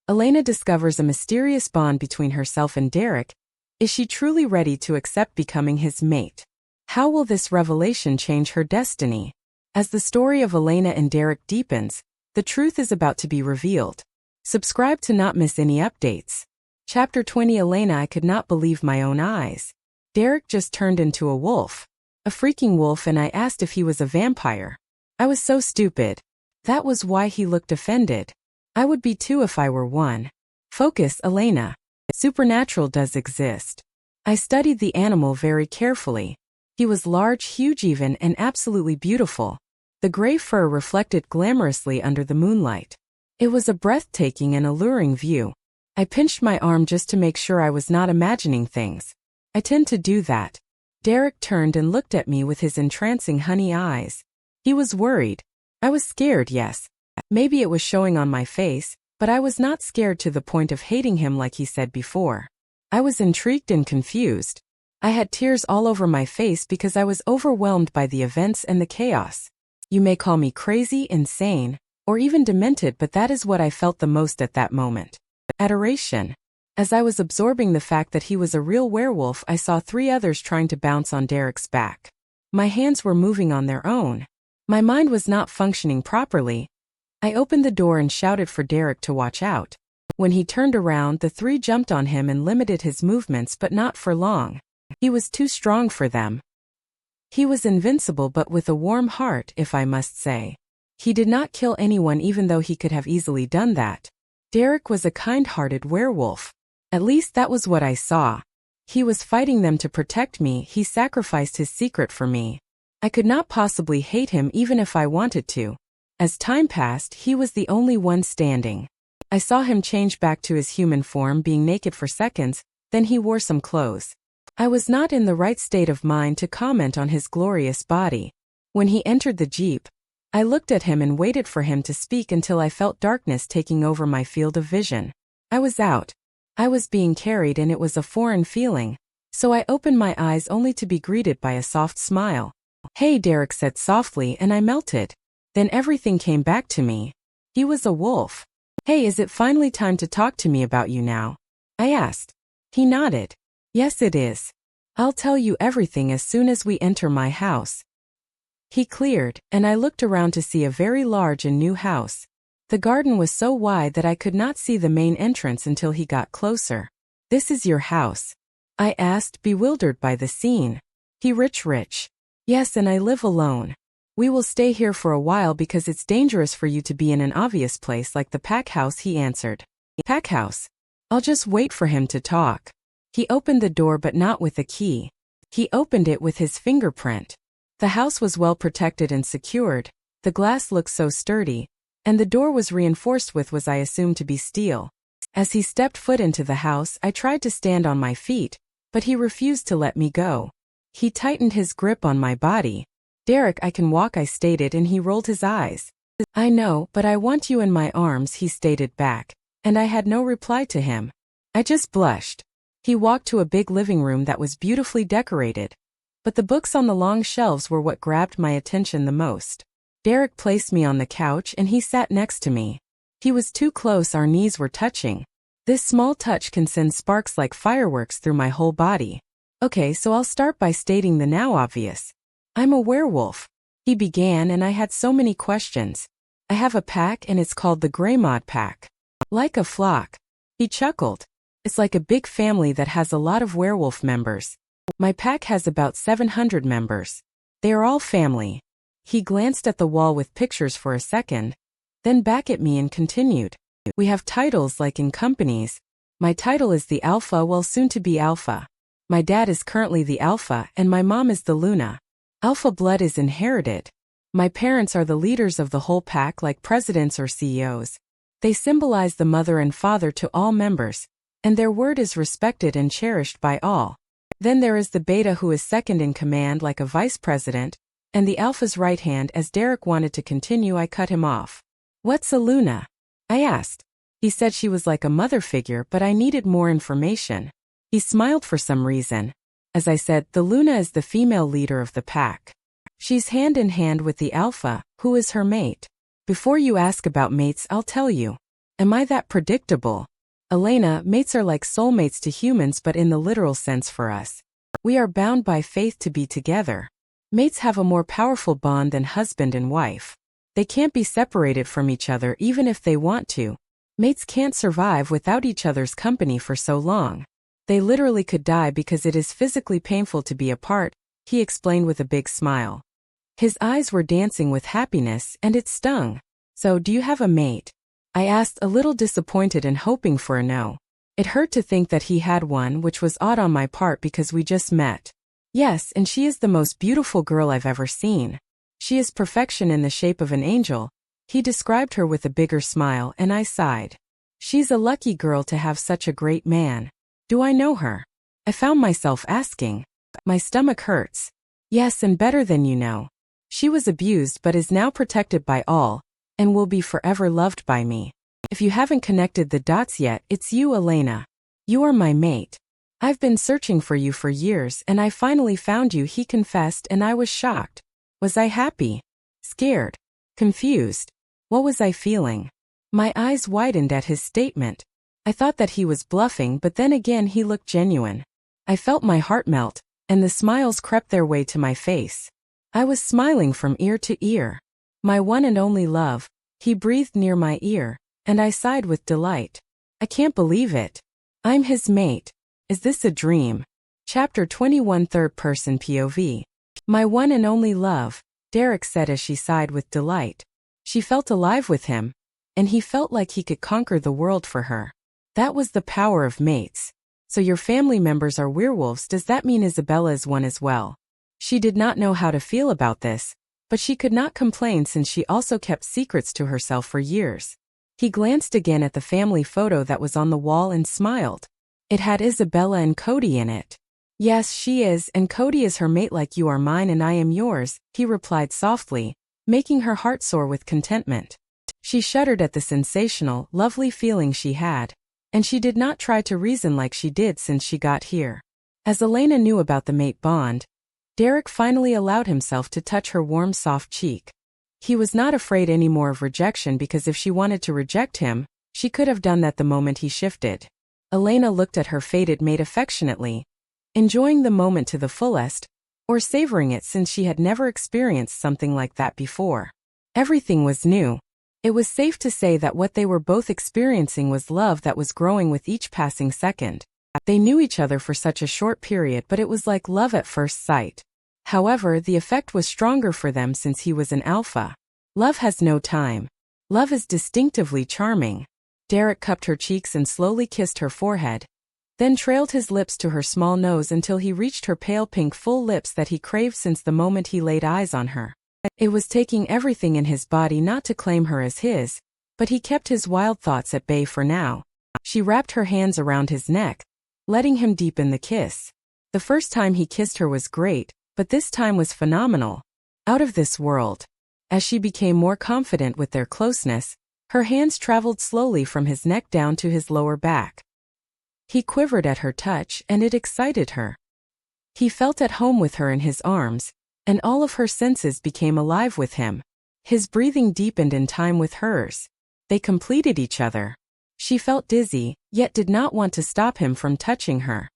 Elena discovers a mysterious bond between herself and Derek. Is she truly ready to accept becoming his mate? How will this revelation change her destiny? As the story of Elena and Derek deepens, the truth is about to be revealed. Subscribe to not miss any updates. Chapter 20. Elena, I could not believe my own eyes. Derek just turned into a wolf. A freaking wolf, and I asked if he was a vampire. I was so stupid. That was why he looked offended. I would be too if I were one. Focus, Elena. Supernatural does exist. I studied the animal very carefully. He was large, huge even, and absolutely beautiful. The gray fur reflected glamorously under the moonlight. It was a breathtaking and alluring view. I pinched my arm just to make sure I was not imagining things. I tend to do that. Derek turned and looked at me with his entrancing honey eyes. He was worried. I was scared, yes. Maybe it was showing on my face, but I was not scared to the point of hating him like he said before. I was intrigued and confused. I had tears all over my face because I was overwhelmed by the events and the chaos. You may call me crazy, insane, or even demented, but that is what I felt the most at that moment. Adoration. As I was absorbing the fact that he was a real werewolf, I saw 3 others trying to bounce on Derek's back. My hands were moving on their own. My mind was not functioning properly. I opened the door and shouted for Derek to watch out. When he turned around, the 3 jumped on him and limited his movements, but not for long. He was too strong for them. He was invincible, but with a warm heart, if I must say. He did not kill anyone, even though he could have easily done that. Derek was a kind-hearted werewolf. At least that was what I saw. He was fighting them to protect me. He sacrificed his secret for me. I could not possibly hate him even if I wanted to. As time passed, he was the only one standing. I saw him change back to his human form, being naked for seconds, then he wore some clothes. I was not in the right state of mind to comment on his glorious body. When he entered the Jeep, I looked at him and waited for him to speak until I felt darkness taking over my field of vision. I was out. I was being carried, and it was a foreign feeling, so I opened my eyes only to be greeted by a soft smile. "Hey," Derek said softly, and I melted. Then everything came back to me. He was a wolf. "Hey, is it finally time to talk to me about you now?" I asked. He nodded. "Yes, it is. I'll tell you everything as soon as we enter my house." He cleared, and I looked around to see a very large and new house. The garden was so wide that I could not see the main entrance until he got closer. "This is your house?" I asked, bewildered by the scene. He rich. "Yes, and I live alone. We will stay here for a while because it's dangerous for you to be in an obvious place like the pack house," he answered. "Pack house? I'll just wait for him to talk." He opened the door, but not with a key. He opened it with his fingerprint. The house was well protected and secured. The glass looked so sturdy, and the door was reinforced with what I assumed to be steel. As he stepped foot into the house, I tried to stand on my feet, but he refused to let me go. He tightened his grip on my body. "Derek, I can walk," I stated, and he rolled his eyes. "I know, but I want you in my arms," he stated back, and I had no reply to him. I just blushed. He walked to a big living room that was beautifully decorated, but the books on the long shelves were what grabbed my attention the most. Derek placed me on the couch and he sat next to me. He was too close, our knees were touching. This small touch can send sparks like fireworks through my whole body. "Okay, so I'll start by stating the now obvious. I'm a werewolf," he began, and I had so many questions. "I have a pack and it's called the Greymod Pack." "Like a flock." He chuckled. "It's like a big family that has a lot of werewolf members. My pack has about 700 members. They are all family." He glanced at the wall with pictures for a second, then back at me and continued. "We have titles like in companies. My title is the Alpha, well, soon to be Alpha. My dad is currently the Alpha and my mom is the Luna. Alpha blood is inherited. My parents are the leaders of the whole pack, like presidents or CEOs. They symbolize the mother and father to all members, and their word is respected and cherished by all. Then there is the Beta, who is second in command like a vice president, and the Alpha's right hand." As Derek wanted to continue, I cut him off. "What's a Luna?" I asked. He said she was like a mother figure, but I needed more information. He smiled for some reason. As I said, the Luna is the female leader of the pack. She's hand in hand with the Alpha, who is her mate. Before you ask about mates, I'll tell you. Am I that predictable? Elena, mates are like soulmates to humans but in the literal sense for us. We are bound by faith to be together. Mates have a more powerful bond than husband and wife. They can't be separated from each other even if they want to. Mates can't survive without each other's company for so long. They literally could die because it is physically painful to be apart, he explained with a big smile. His eyes were dancing with happiness and it stung. So, do you have a mate? I asked, a little disappointed and hoping for a no. It hurt to think that he had one, which was odd on my part because we just met. Yes, and she is the most beautiful girl I've ever seen. She is perfection in the shape of an angel. He described her with a bigger smile and I sighed. She's a lucky girl to have such a great man. Do I know her? I found myself asking. My stomach hurts. Yes, and better than you know. She was abused but is now protected by all, and will be forever loved by me. If you haven't connected the dots yet, it's you, Elena. You are my mate. I've been searching for you for years and I finally found you, he confessed, and I was shocked. Was I happy? Scared? Confused? What was I feeling? My eyes widened at his statement. I thought that he was bluffing, but then again he looked genuine. I felt my heart melt, and the smiles crept their way to my face. I was smiling from ear to ear. My one and only love, he breathed near my ear, and I sighed with delight. I can't believe it. I'm his mate. Is this a dream? Chapter 21, Third Person POV. My one and only love, Derek said as she sighed with delight. She felt alive with him, and he felt like he could conquer the world for her. That was the power of mates. So your family members are werewolves, does that mean Isabella is one as well? She did not know how to feel about this, but she could not complain since she also kept secrets to herself for years. He glanced again at the family photo that was on the wall and smiled. It had Isabella and Cody in it. Yes, she is, and Cody is her mate like you are mine and I am yours, he replied softly, making her heart soar with contentment. She shuddered at the sensational, lovely feeling she had, and she did not try to reason like she did since she got here. As Elena knew about the mate bond, Derek finally allowed himself to touch her warm, soft cheek. He was not afraid anymore of rejection because if she wanted to reject him, she could have done that the moment he shifted. Elena looked at her fated mate affectionately, enjoying the moment to the fullest, or savoring it since she had never experienced something like that before. Everything was new. It was safe to say that what they were both experiencing was love that was growing with each passing second. They knew each other for such a short period, but it was like love at first sight. However, the effect was stronger for them since he was an alpha. Love has no time. Love is distinctively charming. Derek cupped her cheeks and slowly kissed her forehead, then trailed his lips to her small nose until he reached her pale pink full lips that he craved since the moment he laid eyes on her. It was taking everything in his body not to claim her as his, but he kept his wild thoughts at bay for now. She wrapped her hands around his neck, letting him deepen the kiss. The first time he kissed her was great, but this time was phenomenal. Out of this world. As she became more confident with their closeness, her hands traveled slowly from his neck down to his lower back. He quivered at her touch and it excited her. He felt at home with her in his arms, and all of her senses became alive with him. His breathing deepened in time with hers. They completed each other. She felt dizzy, yet did not want to stop him from touching her.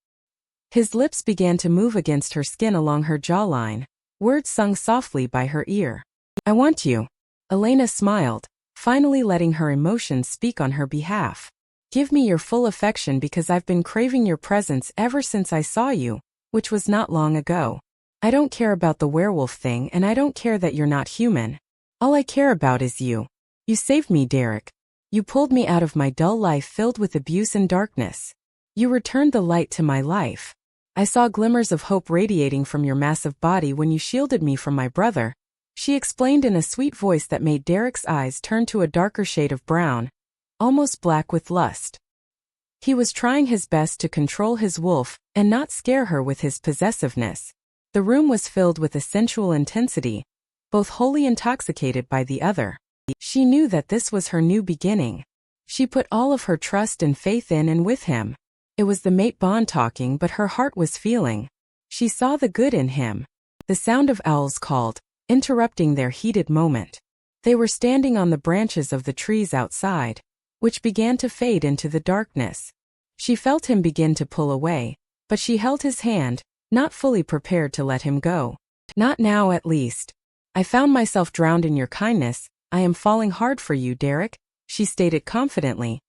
His lips began to move against her skin along her jawline, words sung softly by her ear. I want you. Elena smiled, finally letting her emotions speak on her behalf. Give me your full affection because I've been craving your presence ever since I saw you, which was not long ago. I don't care about the werewolf thing and I don't care that you're not human. All I care about is you. You saved me, Derek. You pulled me out of my dull life filled with abuse and darkness. You returned the light to my life. I saw glimmers of hope radiating from your massive body when you shielded me from my brother, she explained in a sweet voice that made Derek's eyes turn to a darker shade of brown, almost black with lust. He was trying his best to control his wolf and not scare her with his possessiveness. The room was filled with a sensual intensity, both wholly intoxicated by the other. She knew that this was her new beginning. She put all of her trust and faith in and with him. It was the mate bond talking, but her heart was feeling. She saw the good in him. The sound of owls called, interrupting their heated moment. They were standing on the branches of the trees outside, which began to fade into the darkness. She felt him begin to pull away, but she held his hand, not fully prepared to let him go. Not now, at least. I found myself drowned in your kindness. I am falling hard for you, Derek, she stated confidently.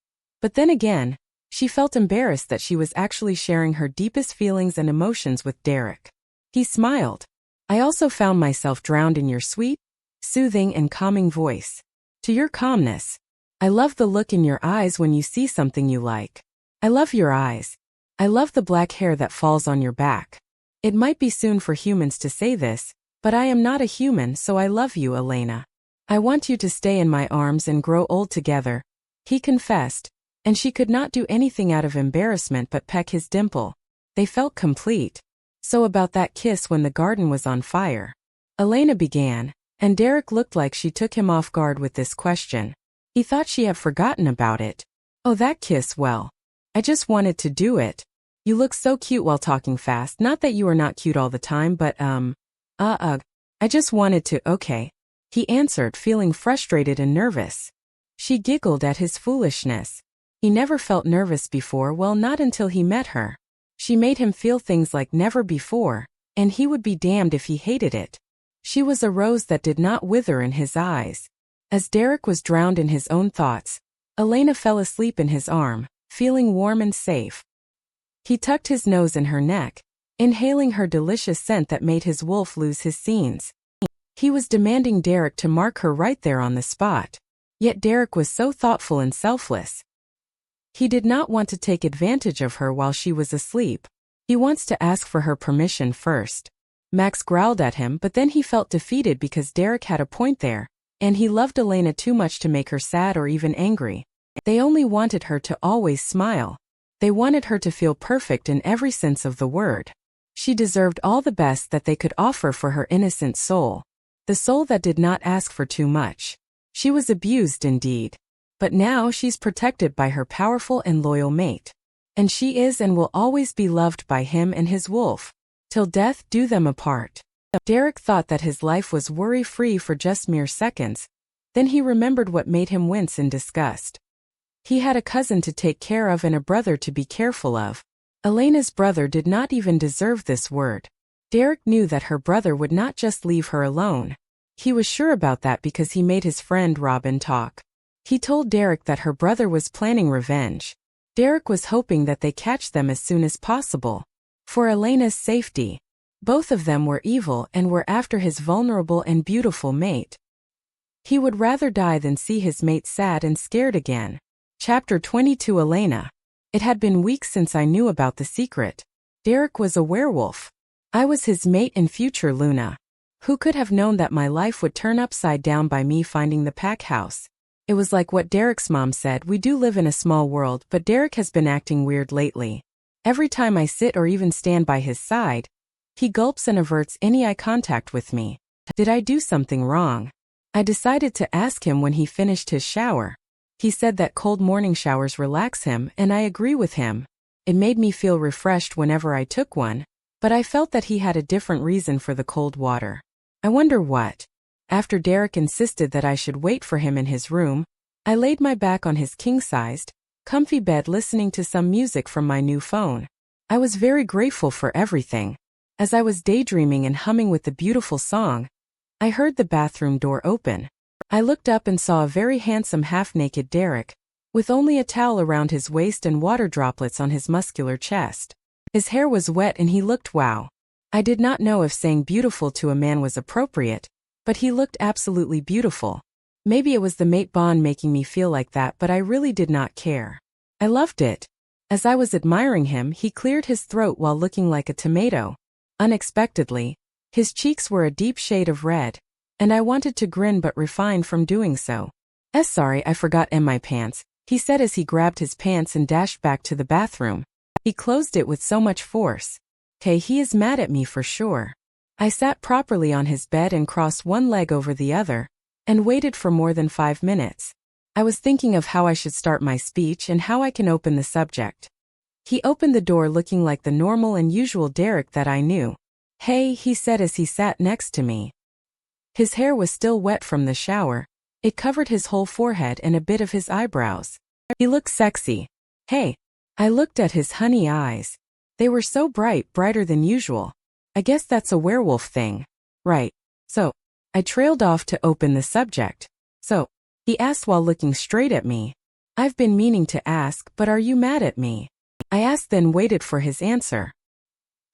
But then again, she felt embarrassed that she was actually sharing her deepest feelings and emotions with Derek. He smiled. I also found myself drowned in your sweet, soothing and calming voice. To your calmness. I love the look in your eyes when you see something you like. I love your eyes. I love the black hair that falls on your back. It might be soon for humans to say this, but I am not a human, so I love you, Elena. I want you to stay in my arms and grow old together, he confessed, and she could not do anything out of embarrassment but peck his dimple. They felt complete. So about that kiss when the garden was on fire. Elena began, and Derek looked like she took him off guard with this question. He thought she had forgotten about it. Oh, that kiss, well. I just wanted to do it. You look so cute while talking fast, not that you are not cute all the time, but I just wanted to, okay. He answered, feeling frustrated and nervous. She giggled at his foolishness. He never felt nervous before, well, not until he met her. She made him feel things like never before, and he would be damned if he hated it. She was a rose that did not wither in his eyes. As Derek was drowned in his own thoughts, Elena fell asleep in his arm, feeling warm and safe. He tucked his nose in her neck, inhaling her delicious scent that made his wolf lose his scenes. He was demanding Derek to mark her right there on the spot. Yet Derek was so thoughtful and selfless. He did not want to take advantage of her while she was asleep. He wants to ask for her permission first. Max growled at him, but then he felt defeated because Derek had a point there, and he loved Elena too much to make her sad or even angry. They only wanted her to always smile. They wanted her to feel perfect in every sense of the word. She deserved all the best that they could offer for her innocent soul. The soul that did not ask for too much. She was abused indeed. But now she's protected by her powerful and loyal mate. And she is and will always be loved by him and his wolf. Till death do them apart. Derek thought that his life was worry-free for just mere seconds. Then he remembered what made him wince in disgust. He had a cousin to take care of and a brother to be careful of. Elena's brother did not even deserve this word. Derek knew that her brother would not just leave her alone. He was sure about that because he made his friend Robin talk. He told Derek that her brother was planning revenge. Derek was hoping that they catch them as soon as possible. For Elena's safety. Both of them were evil and were after his vulnerable and beautiful mate. He would rather die than see his mate sad and scared again. Chapter 22 Elena. It had been weeks since I knew about the secret. Derek was a werewolf. I was his mate and future Luna. Who could have known that my life would turn upside down by me finding the pack house? It was like what Derek's mom said, we do live in a small world, but Derek has been acting weird lately. Every time I sit or even stand by his side, he gulps and averts any eye contact with me. Did I do something wrong? I decided to ask him when he finished his shower. He said that cold morning showers relax him, and I agree with him. It made me feel refreshed whenever I took one, but I felt that he had a different reason for the cold water. I wonder what. After Derek insisted that I should wait for him in his room, I laid my back on his king-sized, comfy bed listening to some music from my new phone. I was very grateful for everything. As I was daydreaming and humming with the beautiful song, I heard the bathroom door open. I looked up and saw a very handsome half-naked Derek, with only a towel around his waist and water droplets on his muscular chest. His hair was wet and he looked wow. I did not know if saying beautiful to a man was appropriate, but he looked absolutely beautiful. Maybe it was the mate bond making me feel like that, but I really did not care. I loved it. As I was admiring him, he cleared his throat while looking like a tomato. Unexpectedly, his cheeks were a deep shade of red, and I wanted to grin but refrained from doing so. Sorry, I forgot my pants, he said as he grabbed his pants and dashed back to the bathroom. He closed it with so much force. Okay, he is mad at me for sure. I sat properly on his bed and crossed one leg over the other, and waited for more than 5 minutes. I was thinking of how I should start my speech and how I can open the subject. He opened the door looking like the normal and usual Derek that I knew. Hey, he said as he sat next to me. His hair was still wet from the shower. It covered his whole forehead and a bit of his eyebrows. He looked sexy. Hey. I looked at his honey eyes. They were so bright, brighter than usual. I guess that's a werewolf thing. Right. So. I trailed off to open the subject. So. He asked while looking straight at me. I've been meaning to ask, but are you mad at me? I asked, then waited for his answer.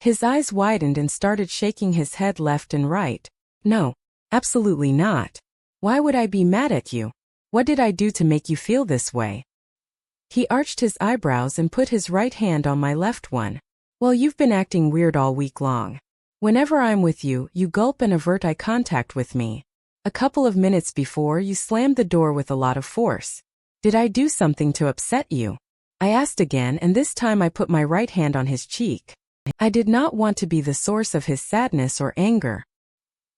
His eyes widened and started shaking his head left and right. No. Absolutely not. Why would I be mad at you? What did I do to make you feel this way? He arched his eyebrows and put his right hand on my left one. Well, you've been acting weird all week long. Whenever I'm with you, you gulp and avert eye contact with me. A couple of minutes before, you slammed the door with a lot of force. Did I do something to upset you? I asked again, and this time I put my right hand on his cheek. I did not want to be the source of his sadness or anger.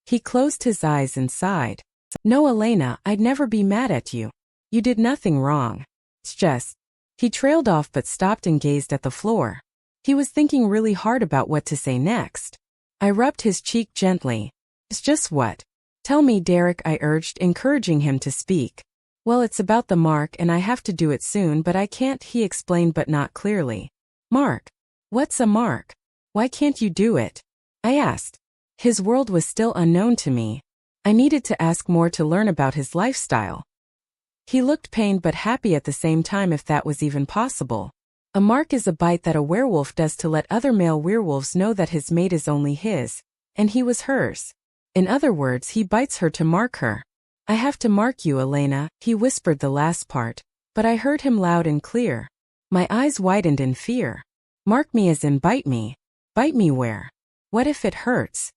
He closed his eyes and sighed. No, Elena, I'd never be mad at you. You did nothing wrong. It's just. He trailed off but stopped and gazed at the floor. He was thinking really hard about what to say next. I rubbed his cheek gently. It's just what? Tell me, Derek, I urged, encouraging him to speak. Well, it's about the mark and I have to do it soon, but I can't, he explained, but not clearly. Mark? What's a mark? Why can't you do it? I asked. His world was still unknown to me. I needed to ask more to learn about his lifestyle. He looked pained but happy at the same time, if that was even possible. A mark is a bite that a werewolf does to let other male werewolves know that his mate is only his, and he was hers. In other words, he bites her to mark her. I have to mark you, Elena, he whispered the last part, but I heard him loud and clear. My eyes widened in fear. Mark me as in bite me. Bite me where? What if it hurts?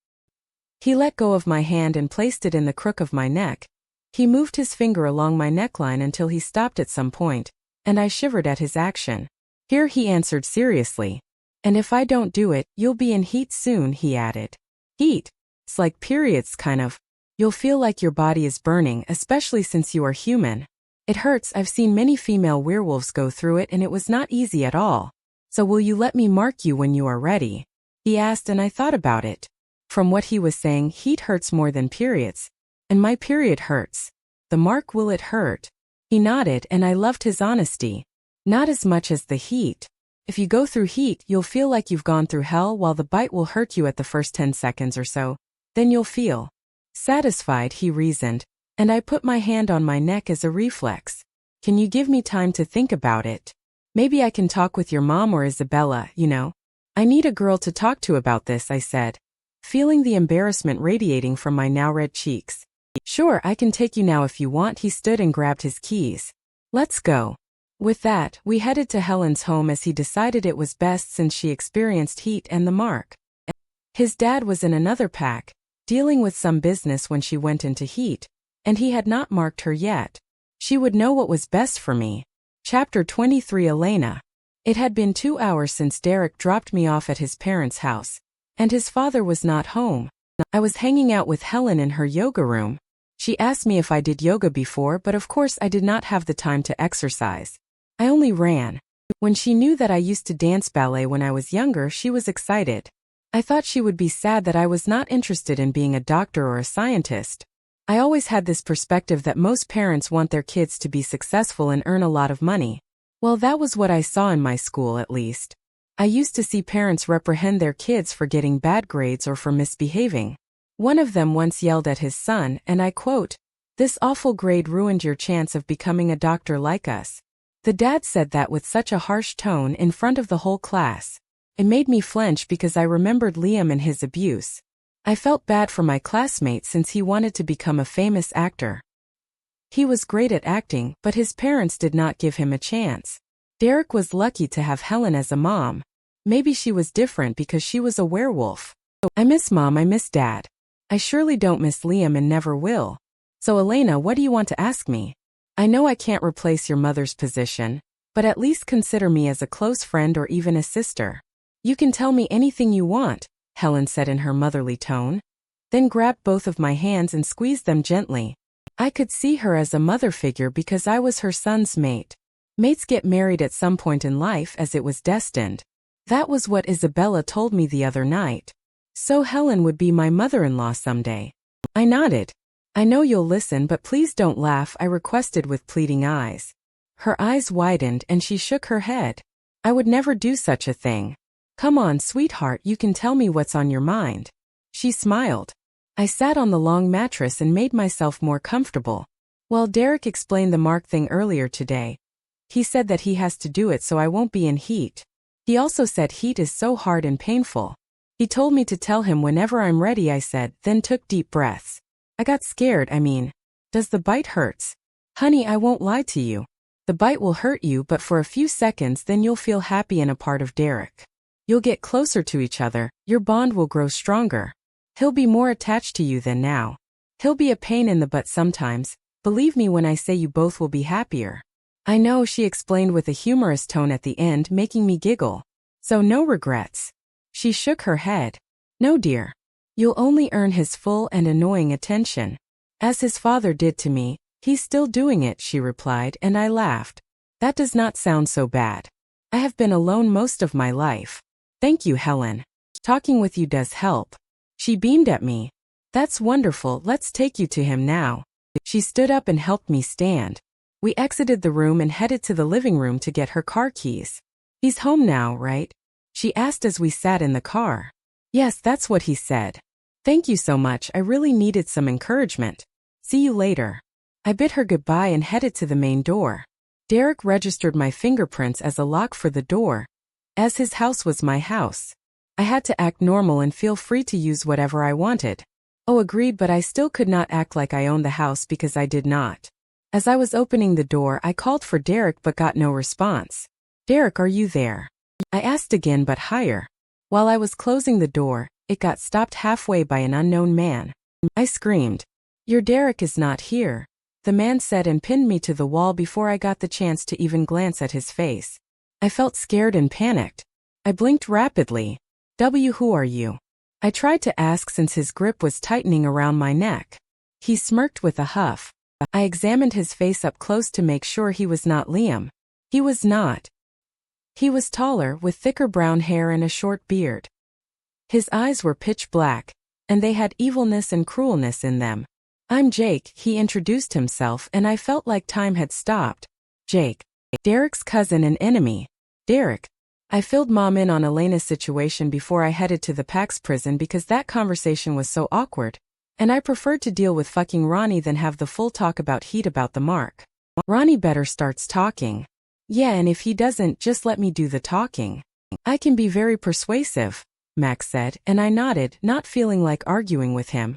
He let go of my hand and placed it in the crook of my neck. He moved his finger along my neckline until he stopped at some point, and I shivered at his action. Here, he answered seriously. And if I don't do it, you'll be in heat soon, he added. Heat? It's like periods, kind of. You'll feel like your body is burning, especially since you are human. It hurts. I've seen many female werewolves go through it and it was not easy at all. So will you let me mark you when you are ready? He asked, and I thought about it. From what he was saying, heat hurts more than periods. And my period hurts. The mark, will it hurt? He nodded, and I loved his honesty. Not as much as the heat. If you go through heat, you'll feel like you've gone through hell, while the bite will hurt you at the first 10 seconds or so. Then you'll feel satisfied, he reasoned, and I put my hand on my neck as a reflex. Can you give me time to think about it? Maybe I can talk with your mom or Isabella, you know. I need a girl to talk to about this, I said, feeling the embarrassment radiating from my now red cheeks. Sure, I can take you now if you want, he stood and grabbed his keys. Let's go. With that, we headed to Helen's home as he decided it was best since she experienced heat and the mark. His dad was in another pack, dealing with some business when she went into heat, and he had not marked her yet. She would know what was best for me. Chapter 23, Elena. It had been 2 hours since Derek dropped me off at his parents' house, and his father was not home. I was hanging out with Helen in her yoga room. She asked me if I did yoga before, but of course I did not have the time to exercise. I only ran. When she knew that I used to dance ballet when I was younger, she was excited. I thought she would be sad that I was not interested in being a doctor or a scientist. I always had this perspective that most parents want their kids to be successful and earn a lot of money. Well, that was what I saw in my school, at least. I used to see parents reprehend their kids for getting bad grades or for misbehaving. One of them once yelled at his son, and I quote, "This awful grade ruined your chance of becoming a doctor like us." The dad said that with such a harsh tone in front of the whole class. It made me flinch because I remembered Liam and his abuse. I felt bad for my classmate since he wanted to become a famous actor. He was great at acting, but his parents did not give him a chance. Derek was lucky to have Helen as a mom. Maybe she was different because she was a werewolf. I miss Mom, I miss Dad. I surely don't miss Liam and never will. So Elena, what do you want to ask me? I know I can't replace your mother's position, but at least consider me as a close friend or even a sister. You can tell me anything you want, Helen said in her motherly tone. Then grabbed both of my hands and squeezed them gently. I could see her as a mother figure because I was her son's mate. Mates get married at some point in life as it was destined. That was what Isabella told me the other night. So Helen would be my mother-in-law someday. I nodded. I know you'll listen, but please don't laugh, I requested with pleading eyes. Her eyes widened and she shook her head. I would never do such a thing. Come on, sweetheart, you can tell me what's on your mind. She smiled. I sat on the long mattress and made myself more comfortable. Well, Derek explained the mark thing earlier today. He said that he has to do it so I won't be in heat. He also said heat is so hard and painful. He told me to tell him whenever I'm ready, I said, then took deep breaths. I got scared, Does the bite hurts? Honey, I won't lie to you. The bite will hurt you, but for a few seconds then you'll feel happy and a part of Derek. You'll get closer to each other, your bond will grow stronger. He'll be more attached to you than now. He'll be a pain in the butt sometimes. Believe me when I say you both will be happier. I know, she explained with a humorous tone at the end, making me giggle. So no regrets. She shook her head. No, dear. You'll only earn his full and annoying attention. As his father did to me. He's still doing it, she replied, and I laughed. That does not sound so bad. I have been alone most of my life. Thank you, Helen. Talking with you does help. She beamed at me. That's wonderful, let's take you to him now. She stood up and helped me stand. We exited the room and headed to the living room to get her car keys. He's home now, right? She asked as we sat in the car. Yes, that's what he said. Thank you so much, I really needed some encouragement. See you later. I bid her goodbye and headed to the main door. Derek registered my fingerprints as a lock for the door. As his house was my house. I had to act normal and feel free to use whatever I wanted. Oh, agreed, but I still could not act like I owned the house because I did not. As I was opening the door, I called for Derek but got no response. Derek, are you there? I asked again but higher. While I was closing the door, it got stopped halfway by an unknown man. I screamed. Your Derek is not here. The man said and pinned me to the wall before I got the chance to even glance at his face. I felt scared and panicked. I blinked rapidly. Who are you? I tried to ask since his grip was tightening around my neck. He smirked with a huff. I examined his face up close to make sure he was not Liam. He was not. He was taller, with thicker brown hair and a short beard. His eyes were pitch black, and they had evilness and cruelness in them. I'm Jake, he introduced himself, and I felt like time had stopped. Jake. Derek's cousin and enemy. Derek. I filled Mom in on Elena's situation before I headed to the PAX prison because that conversation was so awkward, and I preferred to deal with fucking Ronnie than have the full talk about heat about the mark. Ronnie better starts talking. Yeah, and if he doesn't, just let me do the talking. I can be very persuasive, Max said, and I nodded, not feeling like arguing with him.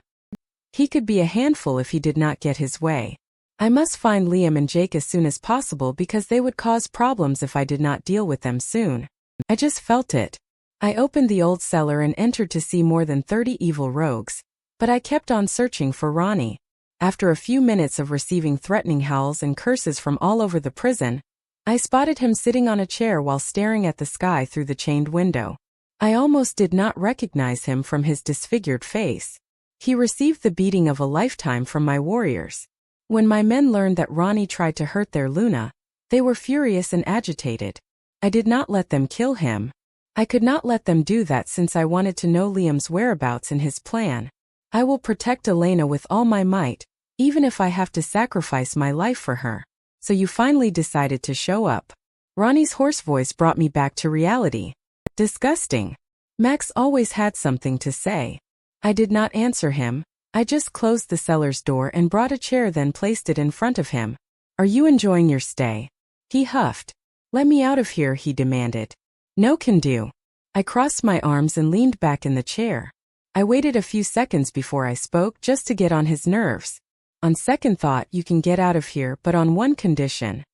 He could be a handful if he did not get his way. I must find Liam and Jake as soon as possible because they would cause problems if I did not deal with them soon. I just felt it. I opened the old cellar and entered to see more than 30 evil rogues, but I kept on searching for Ronnie. After a few minutes of receiving threatening howls and curses from all over the prison, I spotted him sitting on a chair while staring at the sky through the chained window. I almost did not recognize him from his disfigured face. He received the beating of a lifetime from my warriors. When my men learned that Ronnie tried to hurt their Luna, they were furious and agitated. I did not let them kill him. I could not let them do that since I wanted to know Liam's whereabouts and his plan. I will protect Elena with all my might, even if I have to sacrifice my life for her. So you finally decided to show up. Ronnie's hoarse voice brought me back to reality. Disgusting. Max always had something to say. I did not answer him. I just closed the cellar's door and brought a chair, then placed it in front of him. Are you enjoying your stay? He huffed. Let me out of here, he demanded. No can do. I crossed my arms and leaned back in the chair. I waited a few seconds before I spoke just to get on his nerves. On second thought, you can get out of here, but on one condition.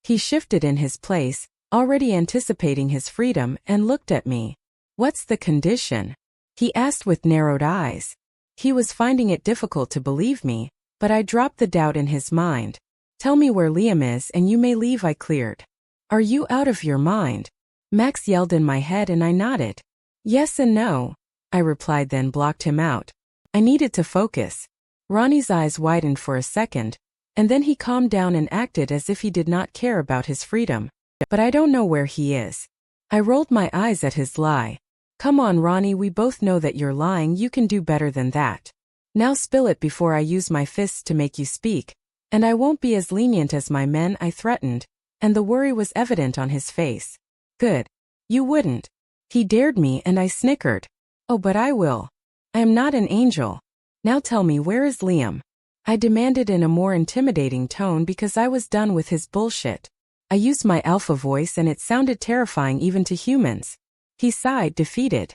He shifted in his place, already anticipating his freedom, and looked at me. What's the condition? He asked with narrowed eyes. He was finding it difficult to believe me, but I dropped the doubt in his mind. Tell me where Liam is and you may leave, I cleared. Are you out of your mind? Max yelled in my head and I nodded. Yes and no, I replied, then blocked him out. I needed to focus. Ronnie's eyes widened for a second, and then he calmed down and acted as if he did not care about his freedom. But I don't know where he is. I rolled my eyes at his lie. Come on, Ronnie, we both know that you're lying, you can do better than that. Now spill it before I use my fists to make you speak. And I won't be as lenient as my men, I threatened, and the worry was evident on his face. Good. You wouldn't. He dared me and I snickered. Oh, but I will. I am not an angel. Now tell me, where is Liam? I demanded in a more intimidating tone because I was done with his bullshit. I used my alpha voice and it sounded terrifying even to humans. He sighed, defeated.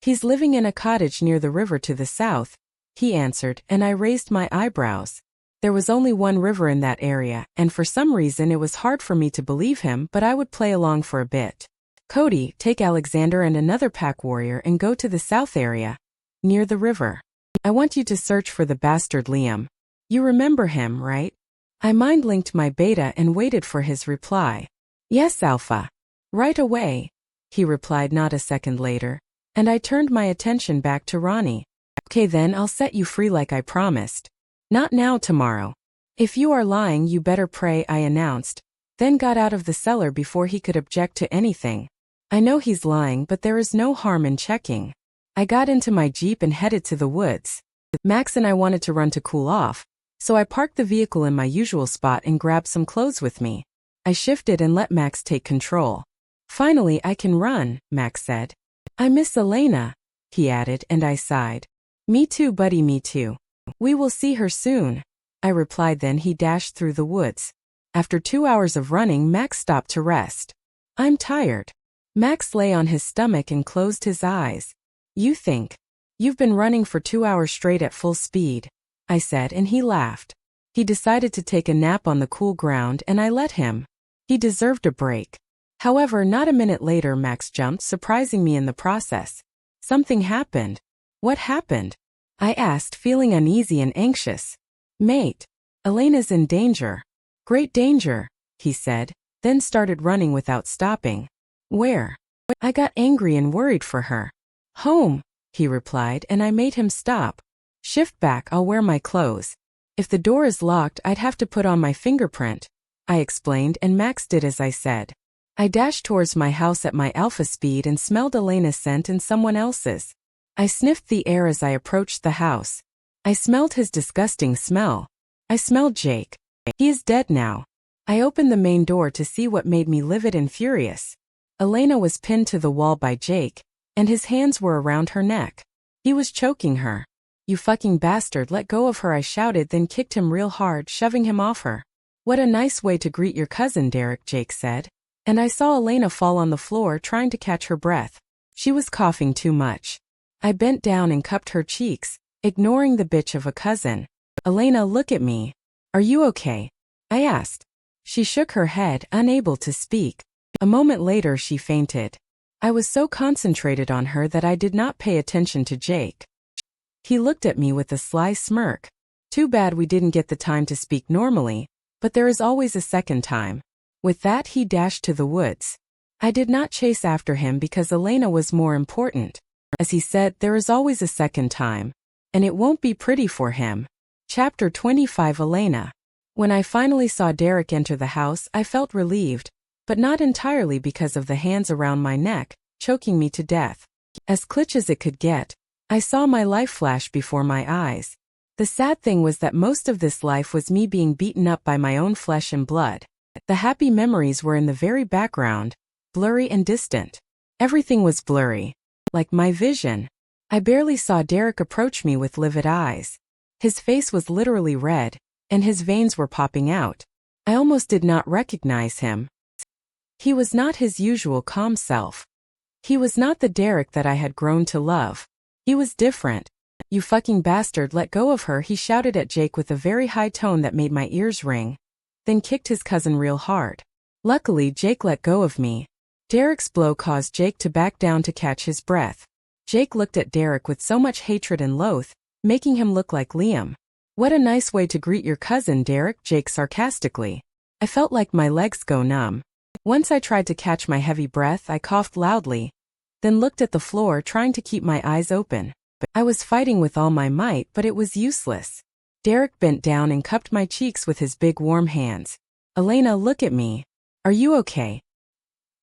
He's living in a cottage near the river to the south, he answered, and I raised my eyebrows. There was only one river in that area, and for some reason it was hard for me to believe him, but I would play along for a bit. Cody, take Alexander and another pack warrior and go to the south area, near the river. I want you to search for the bastard Liam. You remember him, right? I mind-linked my beta and waited for his reply. Yes, Alpha. Right away, he replied not a second later, and I turned my attention back to Ronnie. Okay then, I'll set you free like I promised. Not now, tomorrow. If you are lying, you better pray, I announced, then got out of the cellar before he could object to anything. I know he's lying, but there is no harm in checking. I got into my Jeep and headed to the woods. Max and I wanted to run to cool off, so I parked the vehicle in my usual spot and grabbed some clothes with me. I shifted and let Max take control. Finally, I can run, Max said. I miss Elena, he added, and I sighed. Me too, buddy, me too. We will see her soon, I replied. Then he dashed through the woods. After 2 hours of running, Max stopped to rest. I'm tired. Max lay on his stomach and closed his eyes. You think? You've been running for 2 hours straight at full speed, I said, and he laughed. He decided to take a nap on the cool ground and I let him. He deserved a break. However, not a minute later Max jumped, surprising me in the process. Something happened. What happened? I asked, feeling uneasy and anxious. Mate, Elena's in danger. Great danger, he said, then started running without stopping. Where? I got angry and worried for her. Home, he replied, and I made him stop. Shift back, I'll wear my clothes. If the door is locked, I'd have to put on my fingerprint, I explained, and Max did as I said. I dashed towards my house at my alpha speed and smelled Elena's scent and someone else's. I sniffed the air as I approached the house. I smelled his disgusting smell. I smelled Jake. He is dead now. I opened the main door to see what made me livid and furious. Elena was pinned to the wall by Jake, and his hands were around her neck. He was choking her. You fucking bastard, let go of her, I shouted, then kicked him real hard, shoving him off her. What a nice way to greet your cousin, Derek, Jake said. And I saw Elena fall on the floor trying to catch her breath. She was coughing too much. I bent down and cupped her cheeks, ignoring the bitch of a cousin. Elena, look at me. Are you okay? I asked. She shook her head, unable to speak. A moment later she fainted. I was so concentrated on her that I did not pay attention to Jake. He looked at me with a sly smirk. Too bad we didn't get the time to speak normally, but there is always a second time. With that he dashed to the woods. I did not chase after him because Elena was more important. As he said, there is always a second time. And it won't be pretty for him. Chapter 25. Elena. When I finally saw Derek enter the house, I felt relieved, but not entirely because of the hands around my neck, choking me to death. As clutch as it could get, I saw my life flash before my eyes. The sad thing was that most of this life was me being beaten up by my own flesh and blood. The happy memories were in the very background, blurry and distant. Everything was blurry, like my vision. I barely saw Derek approach me with livid eyes. His face was literally red, and his veins were popping out. I almost did not recognize him. He was not his usual calm self. He was not the Derek that I had grown to love. He was different. You fucking bastard, let go of her, he shouted at Jake with a very high tone that made my ears ring, then kicked his cousin real hard. Luckily, Jake let go of me. Derek's blow caused Jake to back down to catch his breath. Jake looked at Derek with so much hatred and loath, making him look like Liam. What a nice way to greet your cousin, Derek, Jake sarcastically. I felt like my legs go numb. Once I tried to catch my heavy breath, I coughed loudly, then looked at the floor trying to keep my eyes open. I was fighting with all my might, but it was useless. Derek bent down and cupped my cheeks with his big warm hands. Elena, look at me. Are you okay?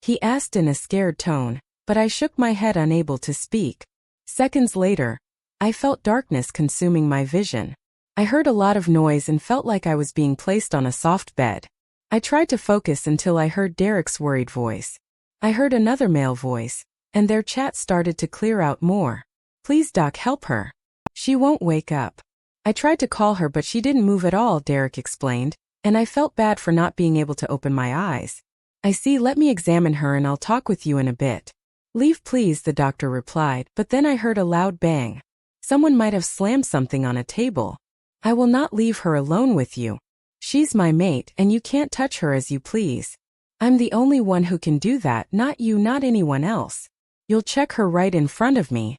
He asked in a scared tone, but I shook my head, unable to speak. Seconds later, I felt darkness consuming my vision. I heard a lot of noise and felt like I was being placed on a soft bed. I tried to focus until I heard Derek's worried voice. I heard another male voice, and their chat started to clear out more. Please, Doc, help her. She won't wake up. I tried to call her but she didn't move at all, Derek explained, and I felt bad for not being able to open my eyes. I see, let me examine her and I'll talk with you in a bit. Leave please, the doctor replied, but then I heard a loud bang. Someone might have slammed something on a table. I will not leave her alone with you. She's my mate and you can't touch her as you please. I'm the only one who can do that, not you, not anyone else. You'll check her right in front of me.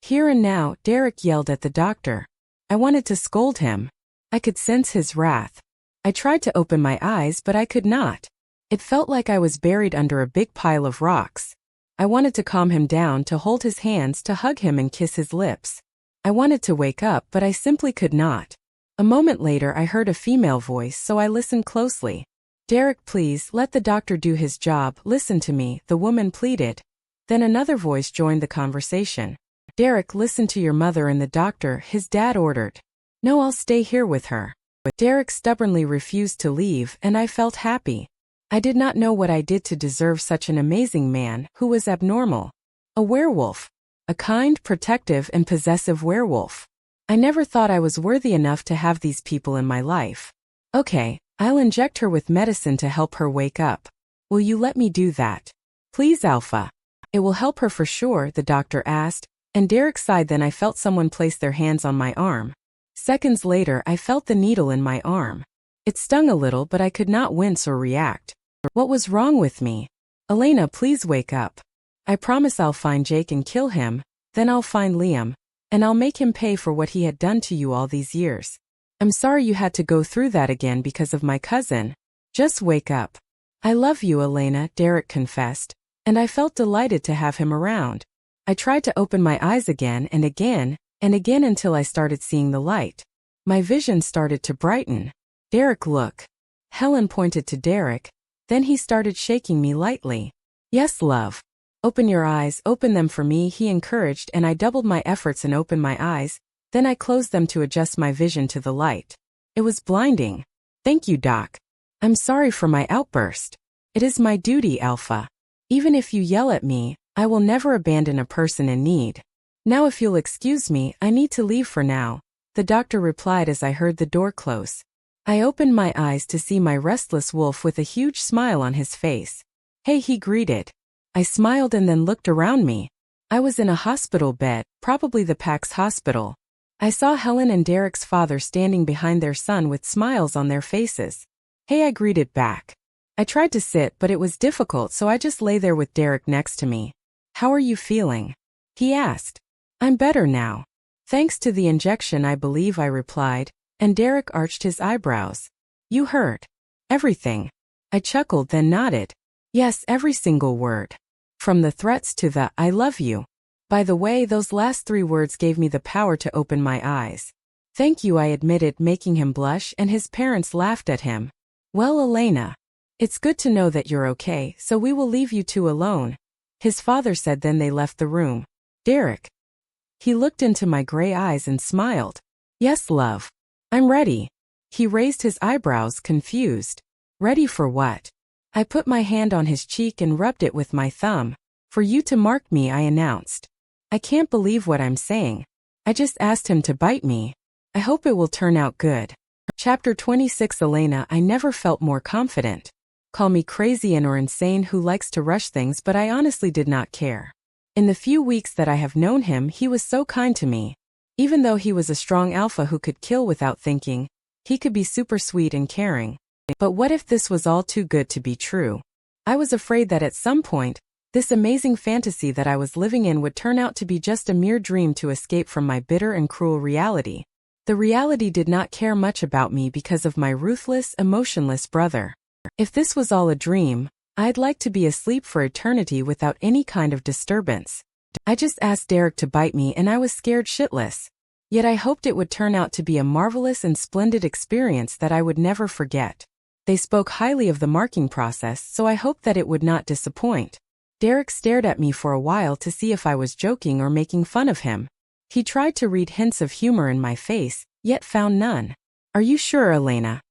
Here and now, Derek yelled at the doctor. I wanted to scold him. I could sense his wrath. I tried to open my eyes but I could not. It felt like I was buried under a big pile of rocks. I wanted to calm him down, to hold his hands, to hug him and kiss his lips. I wanted to wake up but I simply could not. A moment later I heard a female voice, so I listened closely. Derek, please, let the doctor do his job, listen to me, the woman pleaded. Then another voice joined the conversation. Derek, listen to your mother and the doctor, his dad ordered. No, I'll stay here with her. Derek stubbornly refused to leave and I felt happy. I did not know what I did to deserve such an amazing man who was abnormal. A werewolf. A kind, protective, and possessive werewolf. I never thought I was worthy enough to have these people in my life. Okay, I'll inject her with medicine to help her wake up. Will you let me do that? Please, Alpha. It will help her for sure, the doctor asked, and Derek sighed. Then I felt someone place their hands on my arm. Seconds later I felt the needle in my arm. It stung a little but I could not wince or react. What was wrong with me? Elena, please wake up. I promise I'll find Jake and kill him, then I'll find Liam, and I'll make him pay for what he had done to you all these years. I'm sorry you had to go through that again because of my cousin. Just wake up. I love you, Elena, Derek confessed, and I felt delighted to have him around. I tried to open my eyes again and again until I started seeing the light. My vision started to brighten. Derek, look. Helen pointed to Derek, then he started shaking me lightly. Yes, love. Open your eyes, open them for me, he encouraged, and I doubled my efforts and opened my eyes, then I closed them to adjust my vision to the light. It was blinding. Thank you, Doc. I'm sorry for my outburst. It is my duty, Alpha. Even if you yell at me, I will never abandon a person in need. Now if you'll excuse me, I need to leave for now, the doctor replied as I heard the door close. I opened my eyes to see my restless wolf with a huge smile on his face. Hey, he greeted. I smiled and then looked around me. I was in a hospital bed, probably the PAX hospital. I saw Helen and Derek's father standing behind their son with smiles on their faces. Hey, I greeted back. I tried to sit but it was difficult, so I just lay there with Derek next to me. How are you feeling? He asked. I'm better now. Thanks to the injection, I believe, I replied, and Derek arched his eyebrows. You heard everything. I chuckled then nodded. Yes, every single word. From the threats to the I love you. By the way, those last 3 words gave me the power to open my eyes. Thank you, I admitted, making him blush, and his parents laughed at him. Well, Elena, it's good to know that you're okay, so we will leave you two alone, his father said. Then they left the room. Derek. He looked into my gray eyes and smiled. Yes, love. I'm ready. He raised his eyebrows, confused. Ready for what? I put my hand on his cheek and rubbed it with my thumb. For you to mark me, I announced. I can't believe what I'm saying. I just asked him to bite me. I hope it will turn out good. Chapter 26. Elena. I never felt more confident. Call me crazy and or insane who likes to rush things, but I honestly did not care. In the few weeks that I have known him, he was so kind to me. Even though he was a strong alpha who could kill without thinking, he could be super sweet and caring. But what if this was all too good to be true? I was afraid that at some point, this amazing fantasy that I was living in would turn out to be just a mere dream to escape from my bitter and cruel reality. The reality did not care much about me because of my ruthless, emotionless brother. If this was all a dream, I'd like to be asleep for eternity without any kind of disturbance. I just asked Derek to bite me and I was scared shitless. Yet I hoped it would turn out to be a marvelous and splendid experience that I would never forget. They spoke highly of the marking process, so I hoped that it would not disappoint. Derek stared at me for a while to see if I was joking or making fun of him. He tried to read hints of humor in my face, yet found none. Are you sure, Elena?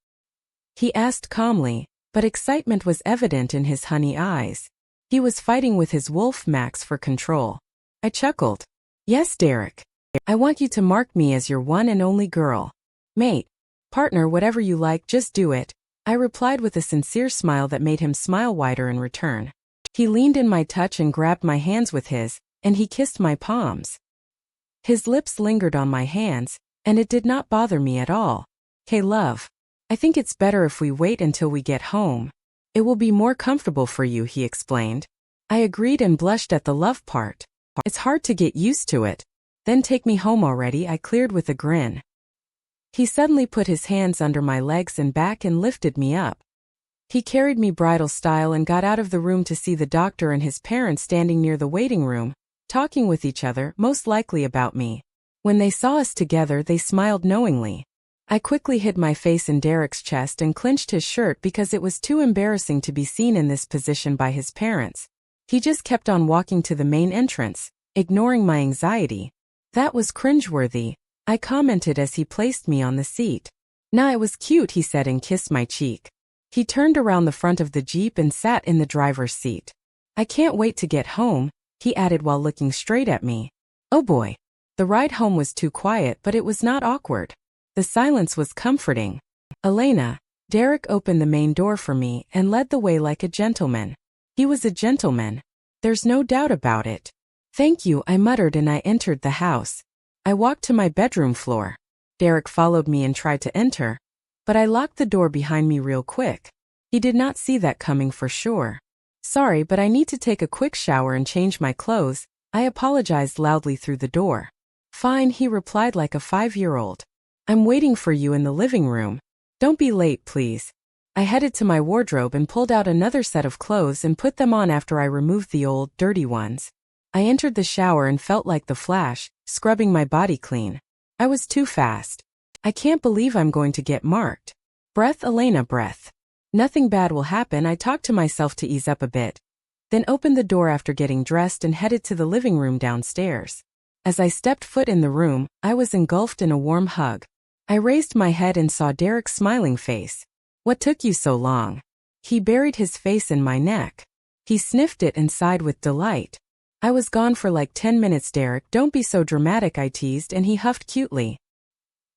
He asked calmly, but excitement was evident in his honey eyes. He was fighting with his wolf Max for control. I chuckled. Yes, Derek. I want you to mark me as your one and only girl. Mate, partner, whatever you like, just do it, I replied with a sincere smile that made him smile wider in return. He leaned in my touch and grabbed my hands with his, and he kissed my palms. His lips lingered on my hands, and it did not bother me at all. Hey love, I think it's better if we wait until we get home. It will be more comfortable for you, he explained. I agreed and blushed at the love part. It's hard to get used to it. Then take me home already, I cleared with a grin. He suddenly put his hands under my legs and back and lifted me up. He carried me bridal style and got out of the room to see the doctor and his parents standing near the waiting room, talking with each other, most likely about me. When they saw us together, they smiled knowingly. I quickly hid my face in Derek's chest and clinched his shirt because it was too embarrassing to be seen in this position by his parents. He just kept on walking to the main entrance, ignoring my anxiety. That was cringeworthy, I commented as he placed me on the seat. Nah, it was cute, he said and kissed my cheek. He turned around the front of the Jeep and sat in the driver's seat. I can't wait to get home, he added while looking straight at me. Oh boy. The ride home was too quiet, but it was not awkward. The silence was comforting. Elena, Derek opened the main door for me and led the way like a gentleman. He was a gentleman. There's no doubt about it. Thank you, I muttered and I entered the house. I walked to my bedroom floor. Derek followed me and tried to enter, but I locked the door behind me real quick. He did not see that coming for sure. Sorry, but I need to take a quick shower and change my clothes, I apologized loudly through the door. Fine, he replied like a 5-year-old. I'm waiting for you in the living room. Don't be late, please. I headed to my wardrobe and pulled out another set of clothes and put them on after I removed the old, dirty ones. I entered the shower and felt like the Flash, scrubbing my body clean. I was too fast. I can't believe I'm going to get marked. Breath, Elena, breath. Nothing bad will happen, I talked to myself to ease up a bit. Then opened the door after getting dressed and headed to the living room downstairs. As I stepped foot in the room, I was engulfed in a warm hug. I raised my head and saw Derek's smiling face. What took you so long? He buried his face in my neck. He sniffed it and sighed with delight. I was gone for like 10 minutes, Derek, don't be so dramatic, I teased, and he huffed cutely.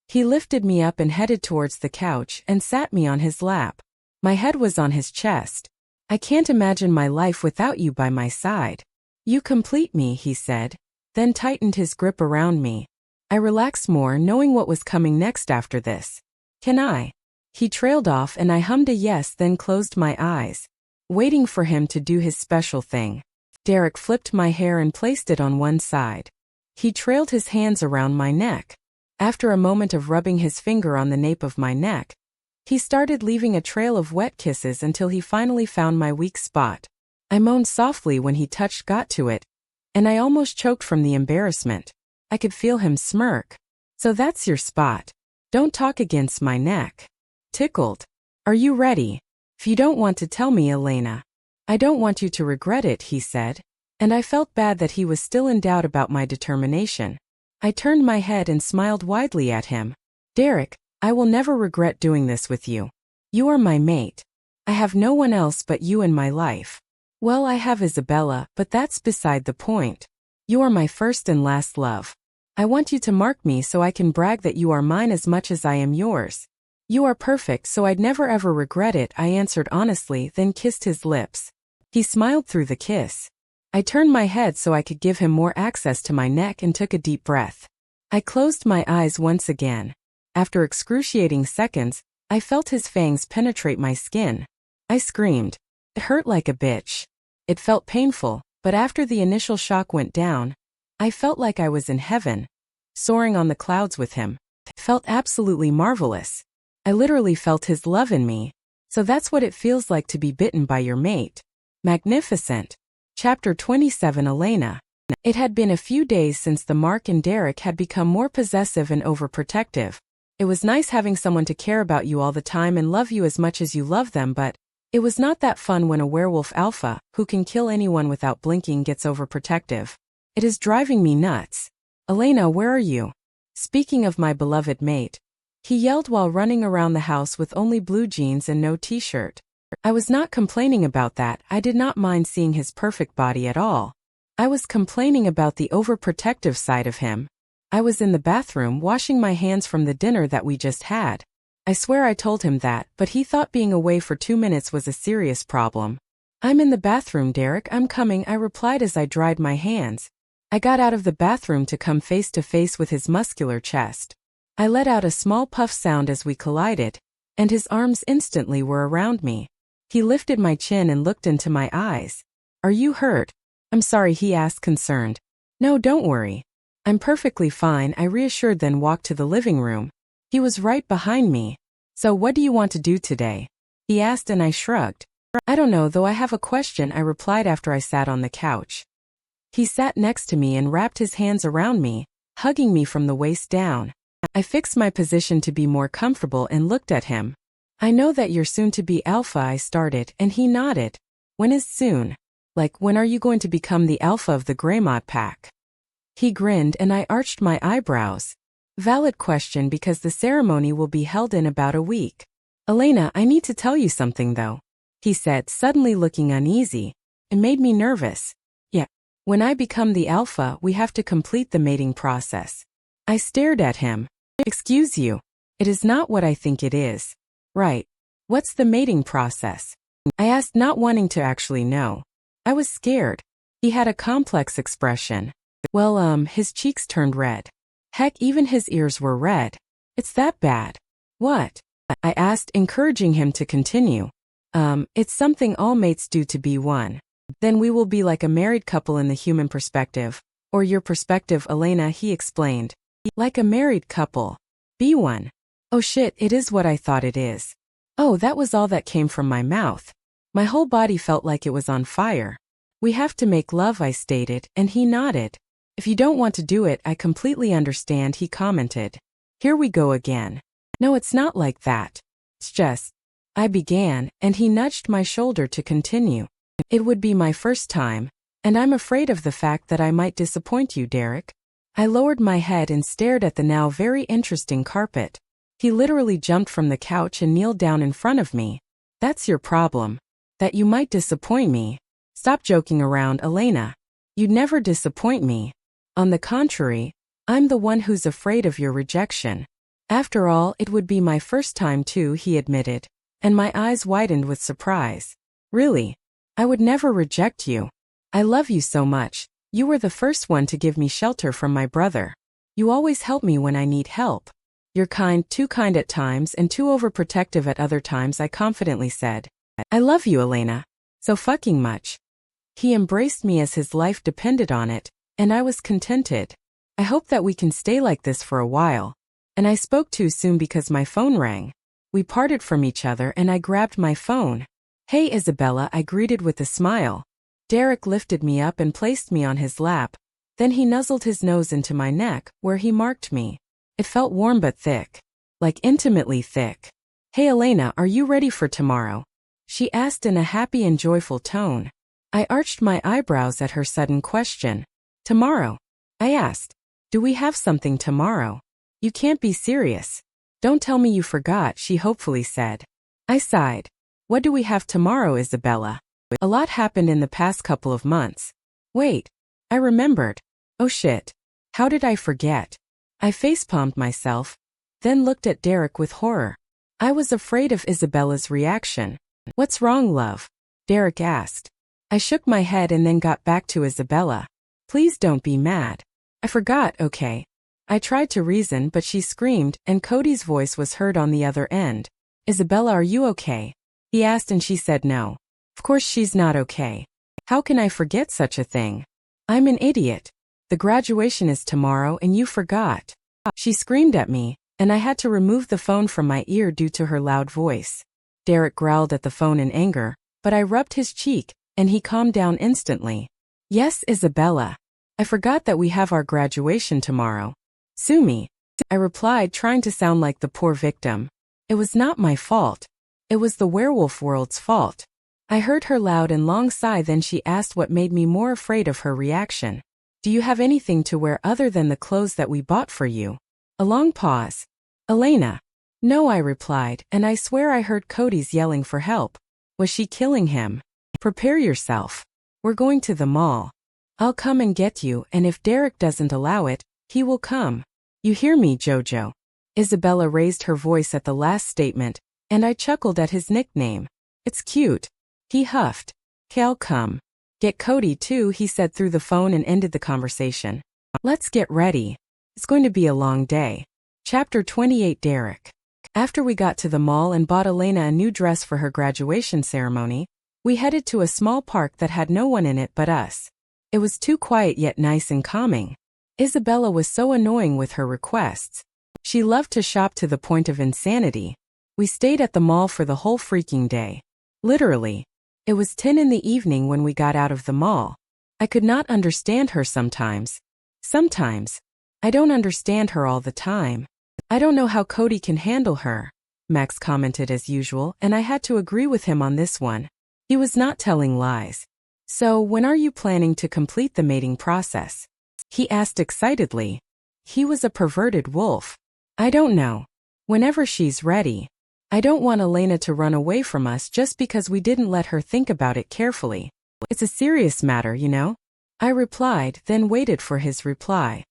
He lifted me up and headed towards the couch and sat me on his lap. My head was on his chest. I can't imagine my life without you by my side. You complete me, he said, then tightened his grip around me. I relaxed more, knowing what was coming next after this. Can I? He trailed off and I hummed a yes, then closed my eyes, waiting for him to do his special thing. Derek flipped my hair and placed it on one side. He trailed his hands around my neck. After a moment of rubbing his finger on the nape of my neck, he started leaving a trail of wet kisses until he finally found my weak spot. I moaned softly when he got to it, and I almost choked from the embarrassment. I could feel him smirk. So that's your spot. Don't talk against my neck. Tickled. Are you ready? If you don't want to tell me, Elena. I don't want you to regret it, he said, and I felt bad that he was still in doubt about my determination. I turned my head and smiled widely at him. Derek, I will never regret doing this with you. You are my mate. I have no one else but you in my life. Well, I have Isabella, but that's beside the point. You are my first and last love. I want you to mark me so I can brag that you are mine as much as I am yours. You are perfect, so I'd never ever regret it, I answered honestly, then kissed his lips. He smiled through the kiss. I turned my head so I could give him more access to my neck and took a deep breath. I closed my eyes once again. After excruciating seconds, I felt his fangs penetrate my skin. I screamed. It hurt like a bitch. It felt painful, but after the initial shock went down, I felt like I was in heaven, soaring on the clouds with him. It felt absolutely marvelous. I literally felt his love in me. So that's what it feels like to be bitten by your mate. Magnificent. Chapter 27, Elena. It had been a few days since the Mark and Derek had become more possessive and overprotective. It was nice having someone to care about you all the time and love you as much as you love them, but it was not that fun when a werewolf alpha, who can kill anyone without blinking, gets overprotective. It is driving me nuts. Elena, where are you? Speaking of my beloved mate, he yelled while running around the house with only blue jeans and no t-shirt. I was not complaining about that. I did not mind seeing his perfect body at all. I was complaining about the overprotective side of him. I was in the bathroom washing my hands from the dinner that we just had. I swear I told him that, but he thought being away for 2 minutes was a serious problem. I'm in the bathroom, Derek, I'm coming, I replied as I dried my hands. I got out of the bathroom to come face to face with his muscular chest. I let out a small puff sound as we collided, and his arms instantly were around me. He lifted my chin and looked into my eyes. Are you hurt? I'm sorry, he asked, concerned. No, don't worry. I'm perfectly fine, I reassured, then walked to the living room. He was right behind me. So what do you want to do today? He asked and I shrugged. I don't know, though I have a question, I replied after I sat on the couch. He sat next to me and wrapped his hands around me, hugging me from the waist down. I fixed my position to be more comfortable and looked at him. I know that you're soon to be alpha, I started, and he nodded. When is soon? Like, when are you going to become the alpha of the Greymod pack? He grinned and I arched my eyebrows. Valid question, because the ceremony will be held in about a week. Elena, I need to tell you something though, he said, suddenly looking uneasy. It made me nervous. Yeah. When I become the alpha, we have to complete the mating process. I stared at him. Excuse you. It is not what I think it is. Right. What's the mating process? I asked, not wanting to actually know. I was scared. He had a complex expression. Well, his cheeks turned red. Heck, even his ears were red. It's that bad. What? I asked, encouraging him to continue. It's something all mates do to be one. Then we will be like a married couple in the human perspective. Or your perspective, Elena, he explained. Like a married couple. Be one. Oh shit, it is what I thought it is. Oh, that was all that came from my mouth. My whole body felt like it was on fire. We have to make love, I stated, and he nodded. If you don't want to do it, I completely understand, he commented. Here we go again. No, it's not like that. It's just, I began, and he nudged my shoulder to continue. It would be my first time, and I'm afraid of the fact that I might disappoint you, Derek. I lowered my head and stared at the now very interesting carpet. He literally jumped from the couch and kneeled down in front of me. That's your problem. That you might disappoint me. Stop joking around, Elena. You'd never disappoint me. On the contrary, I'm the one who's afraid of your rejection. After all, it would be my first time too, he admitted, and my eyes widened with surprise. Really? I would never reject you. I love you so much. You were the first one to give me shelter from my brother. You always help me when I need help. You're kind, too kind at times and too overprotective at other times, I confidently said. I love you, Elena. So fucking much. He embraced me as his life depended on it, and I was contented. I hope that we can stay like this for a while. And I spoke too soon because my phone rang. We parted from each other and I grabbed my phone. Hey Isabella, I greeted with a smile. Derek lifted me up and placed me on his lap. Then he nuzzled his nose into my neck, where he marked me. It felt warm but thick. Like intimately thick. Hey Elena, are you ready for tomorrow? She asked in a happy and joyful tone. I arched my eyebrows at her sudden question. Tomorrow? I asked. Do we have something tomorrow? You can't be serious. Don't tell me you forgot, she hopefully said. I sighed. What do we have tomorrow, Isabella? A lot happened in the past couple of months. Wait. I remembered. Oh shit. How did I forget? I facepalmed myself, then looked at Derek with horror. I was afraid of Isabella's reaction. What's wrong, love? Derek asked. I shook my head and then got back to Isabella. Please don't be mad. I forgot, okay? I tried to reason, but she screamed, and Cody's voice was heard on the other end. Isabella, are you okay? He asked and she said no. Of course she's not okay. How can I forget such a thing? I'm an idiot. The graduation is tomorrow and you forgot. She screamed at me, and I had to remove the phone from my ear due to her loud voice. Derek growled at the phone in anger, but I rubbed his cheek, and he calmed down instantly. Yes, Isabella. I forgot that we have our graduation tomorrow. Sue me. I replied, trying to sound like the poor victim. It was not my fault. It was the werewolf world's fault. I heard her loud and long sigh, then she asked what made me more afraid of her reaction. Do you have anything to wear other than the clothes that we bought for you? A long pause. Elena. No, I replied, and I swear I heard Cody's yelling for help. Was she killing him? Prepare yourself. We're going to the mall. I'll come and get you, and if Derek doesn't allow it, he will come. You hear me, Jojo? Isabella raised her voice at the last statement, and I chuckled at his nickname. It's cute. He huffed. I'll come. Get Cody too, he said through the phone and ended the conversation. Let's get ready. It's going to be a long day. Chapter 28 Derek. After we got to the mall and bought Elena a new dress for her graduation ceremony, we headed to a small park that had no one in it but us. It was too quiet yet nice and calming. Isabella was so annoying with her requests. She loved to shop to the point of insanity. We stayed at the mall for the whole freaking day. Literally. It was 10 in the evening when we got out of the mall. I could not understand her sometimes. Sometimes. I don't understand her all the time. I don't know how Cody can handle her, Max commented as usual, and I had to agree with him on this one. He was not telling lies. So, when are you planning to complete the mating process? He asked excitedly. He was a perverted wolf. I don't know. Whenever she's ready. I don't want Elena to run away from us just because we didn't let her think about it carefully. It's a serious matter, you know? I replied, then waited for his reply.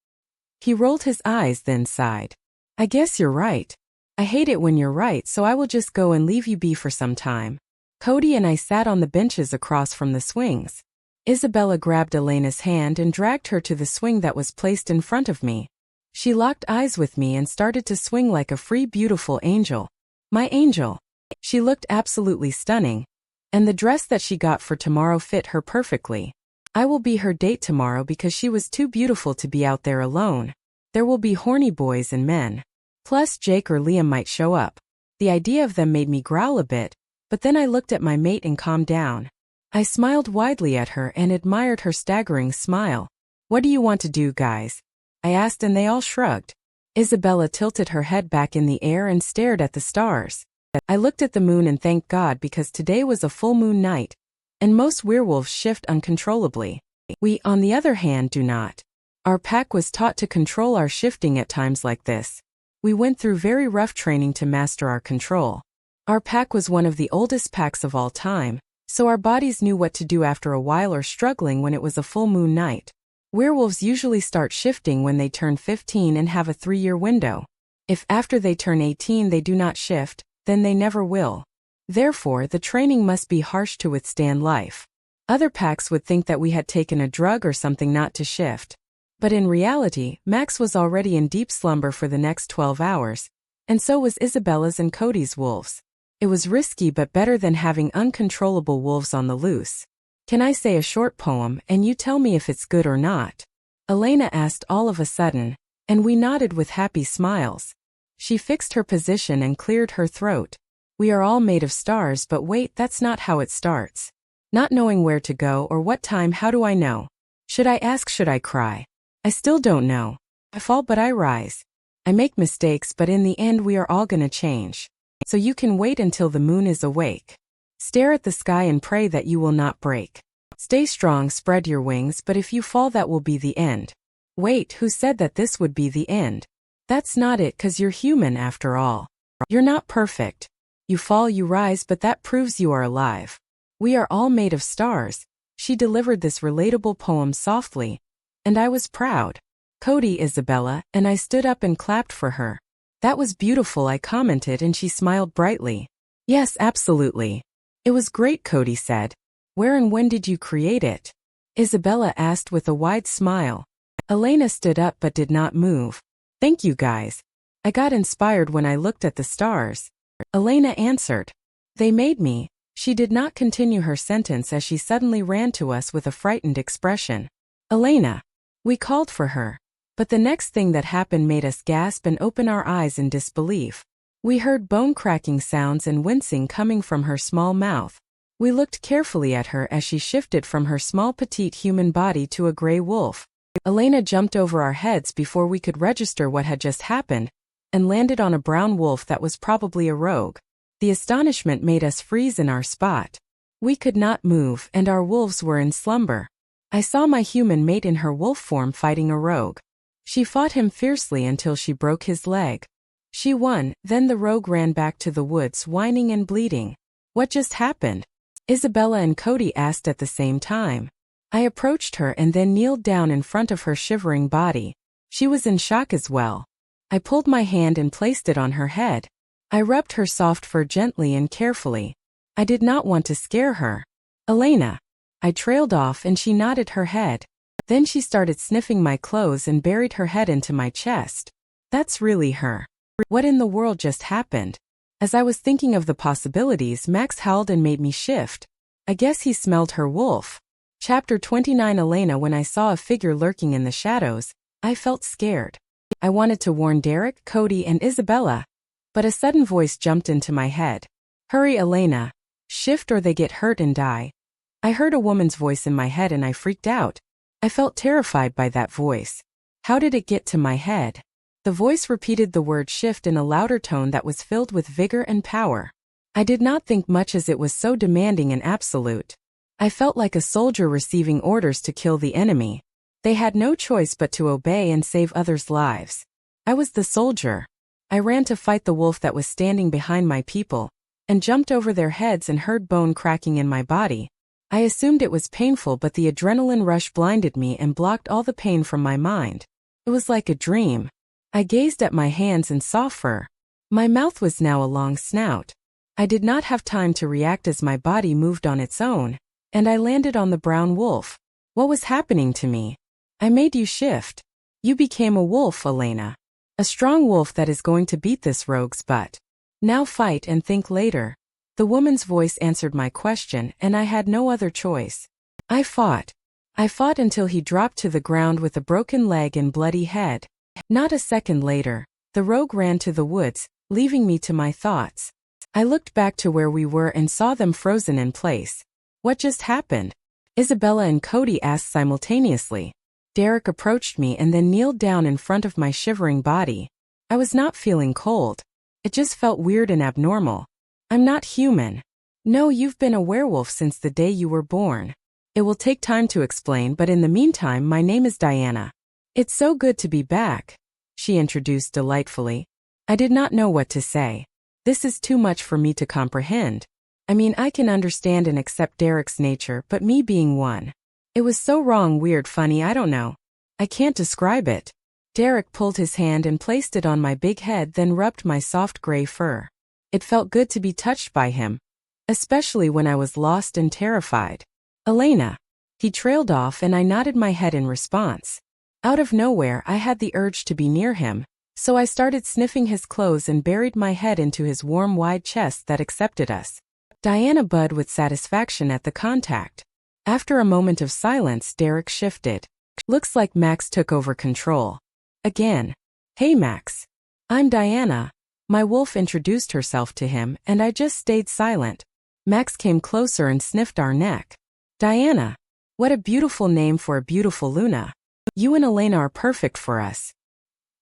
He rolled his eyes, then sighed. I guess you're right. I hate it when you're right, so I will just go and leave you be for some time. Cody and I sat on the benches across from the swings. Isabella grabbed Elena's hand and dragged her to the swing that was placed in front of me. She locked eyes with me and started to swing like a free, beautiful angel. My angel. She looked absolutely stunning, and the dress that she got for tomorrow fit her perfectly. I will be her date tomorrow because she was too beautiful to be out there alone. There will be horny boys and men. Plus Jake or Liam might show up. The idea of them made me growl a bit, but then I looked at my mate and calmed down. I smiled widely at her and admired her staggering smile. What do you want to do, guys? I asked and they all shrugged. Isabella tilted her head back in the air and stared at the stars. I looked at the moon and thanked God because today was a full moon night, and most werewolves shift uncontrollably. We, on the other hand, do not. Our pack was taught to control our shifting at times like this. We went through very rough training to master our control. Our pack was one of the oldest packs of all time, so our bodies knew what to do after a while or struggling when it was a full moon night. Werewolves usually start shifting when they turn 15 and have a 3-year window. If after they turn 18 they do not shift, then they never will. Therefore, the training must be harsh to withstand life. Other packs would think that we had taken a drug or something not to shift. But in reality, Max was already in deep slumber for the next 12 hours, and so was Isabella's and Cody's wolves. It was risky but better than having uncontrollable wolves on the loose. Can I say a short poem and you tell me if it's good or not? Elena asked all of a sudden, and we nodded with happy smiles. She fixed her position and cleared her throat. We are all made of stars, but wait, that's not how it starts. Not knowing where to go or what time, how do I know? Should I ask, should I cry? I still don't know. I fall but I rise. I make mistakes but in the end we are all gonna change. So you can wait until the moon is awake. Stare at the sky and pray that you will not break. Stay strong, spread your wings, but if you fall that will be the end. Wait, who said that this would be the end? That's not it, 'cause you're human after all. You're not perfect. You fall, you rise, but that proves you are alive. We are all made of stars. She delivered this relatable poem softly, and I was proud. Cody, Isabella, and I stood up and clapped for her. That was beautiful, I commented, and she smiled brightly. Yes, absolutely. It was great, Cody said. Where and when did you create it? Isabella asked with a wide smile. Elena stood up but did not move. Thank you, guys. I got inspired when I looked at the stars. Elena answered. They made me. She did not continue her sentence as she suddenly ran to us with a frightened expression. Elena. We called for her. But the next thing that happened made us gasp and open our eyes in disbelief. We heard bone-cracking sounds and wincing coming from her small mouth. We looked carefully at her as she shifted from her small petite human body to a gray wolf. Elena jumped over our heads before we could register what had just happened, and landed on a brown wolf that was probably a rogue. The astonishment made us freeze in our spot. We could not move and our wolves were in slumber. I saw my human mate in her wolf form fighting a rogue. She fought him fiercely until she broke his leg. She won, then the rogue ran back to the woods whining and bleeding. What just happened? Isabella and Cody asked at the same time. I approached her and then kneeled down in front of her shivering body. She was in shock as well. I pulled my hand and placed it on her head. I rubbed her soft fur gently and carefully. I did not want to scare her. Elena. I trailed off and she nodded her head. Then she started sniffing my clothes and buried her head into my chest. That's really her. What in the world just happened? As I was thinking of the possibilities, Max howled and made me shift. I guess he smelled her wolf. Chapter 29. Elena. When I saw a figure lurking in the shadows, I felt scared. I wanted to warn Derek, Cody, and Isabella. But a sudden voice jumped into my head. Hurry, Elena. Shift or they get hurt and die. I heard a woman's voice in my head and I freaked out. I felt terrified by that voice. How did it get to my head? The voice repeated the word shift in a louder tone that was filled with vigor and power. I did not think much as it was so demanding and absolute. I felt like a soldier receiving orders to kill the enemy. They had no choice but to obey and save others' lives. I was the soldier. I ran to fight the wolf that was standing behind my people, and jumped over their heads and heard bone cracking in my body. I assumed it was painful, but the adrenaline rush blinded me and blocked all the pain from my mind. It was like a dream. I gazed at my hands and saw fur. My mouth was now a long snout. I did not have time to react as my body moved on its own, and I landed on the brown wolf. What was happening to me? I made you shift. You became a wolf, Elena. A strong wolf that is going to beat this rogue's butt. Now fight and think later. The woman's voice answered my question, and I had no other choice. I fought. I fought until he dropped to the ground with a broken leg and bloody head. Not a second later, the rogue ran to the woods, leaving me to my thoughts. I looked back to where we were and saw them frozen in place. What just happened? Isabella and Cody asked simultaneously. Derek approached me and then kneeled down in front of my shivering body. I was not feeling cold. It just felt weird and abnormal. I'm not human. No, you've been a werewolf since the day you were born. It will take time to explain, but in the meantime, my name is Dianna. It's so good to be back, she introduced delightfully. I did not know what to say. This is too much for me to comprehend. I mean, I can understand and accept Derek's nature, but me being one. It was so wrong, weird, funny, I don't know. I can't describe it. Derek pulled his hand and placed it on my big head, then rubbed my soft gray fur. It felt good to be touched by him, especially when I was lost and terrified. Elena. He trailed off and I nodded my head in response. Out of nowhere, I had the urge to be near him, so I started sniffing his clothes and buried my head into his warm, wide chest that accepted us. Dianna buzzed with satisfaction at the contact. After a moment of silence, Derek shifted. Looks like Max took over control. Again. Hey Max. I'm Dianna. My wolf introduced herself to him, and I just stayed silent. Max came closer and sniffed our neck. Dianna. What a beautiful name for a beautiful Luna. You and Elena are perfect for us.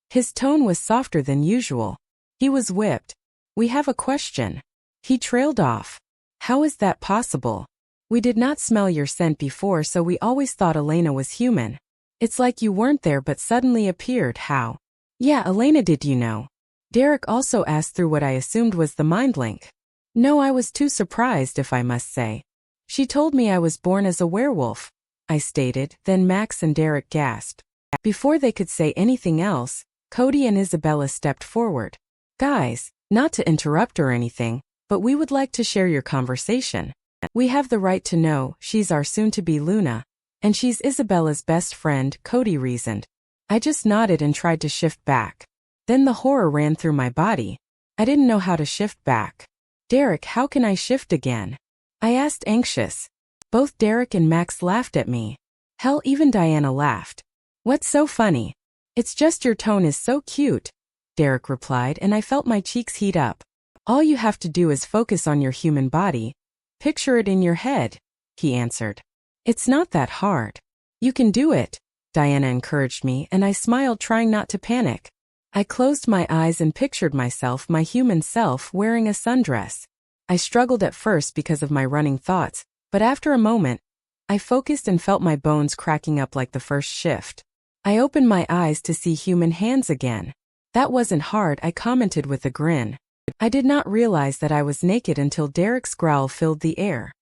His tone was softer than usual. He was whipped. We have a question. He trailed off. How is that possible? We did not smell your scent before, so we always thought Elena was human. It's like you weren't there but suddenly appeared. How? Yeah, Elena, did you know? Derek also asked through what I assumed was the mind link. No, I was too surprised, if I must say. She told me I was born as a werewolf, I stated, then Max and Derek gasped. Before they could say anything else, Cody and Isabella stepped forward. Guys, not to interrupt or anything, but we would like to share your conversation. We have the right to know. She's our soon-to-be Luna, and she's Isabella's best friend, Cody reasoned. I just nodded and tried to shift back. Then the horror ran through my body. I didn't know how to shift back. Derek, how can I shift again? I asked, anxious. Both Derek and Max laughed at me. Hell, even Dianna laughed. What's so funny? It's just your tone is so cute, Derek replied, and I felt my cheeks heat up. All you have to do is focus on your human body. Picture it in your head, he answered. It's not that hard. You can do it, Dianna encouraged me, and I smiled, trying not to panic. I closed my eyes and pictured myself, my human self, wearing a sundress. I struggled at first because of my running thoughts, but after a moment, I focused and felt my bones cracking up like the first shift. I opened my eyes to see human hands again. That wasn't hard, I commented with a grin. I did not realize that I was naked until Derek's growl filled the air.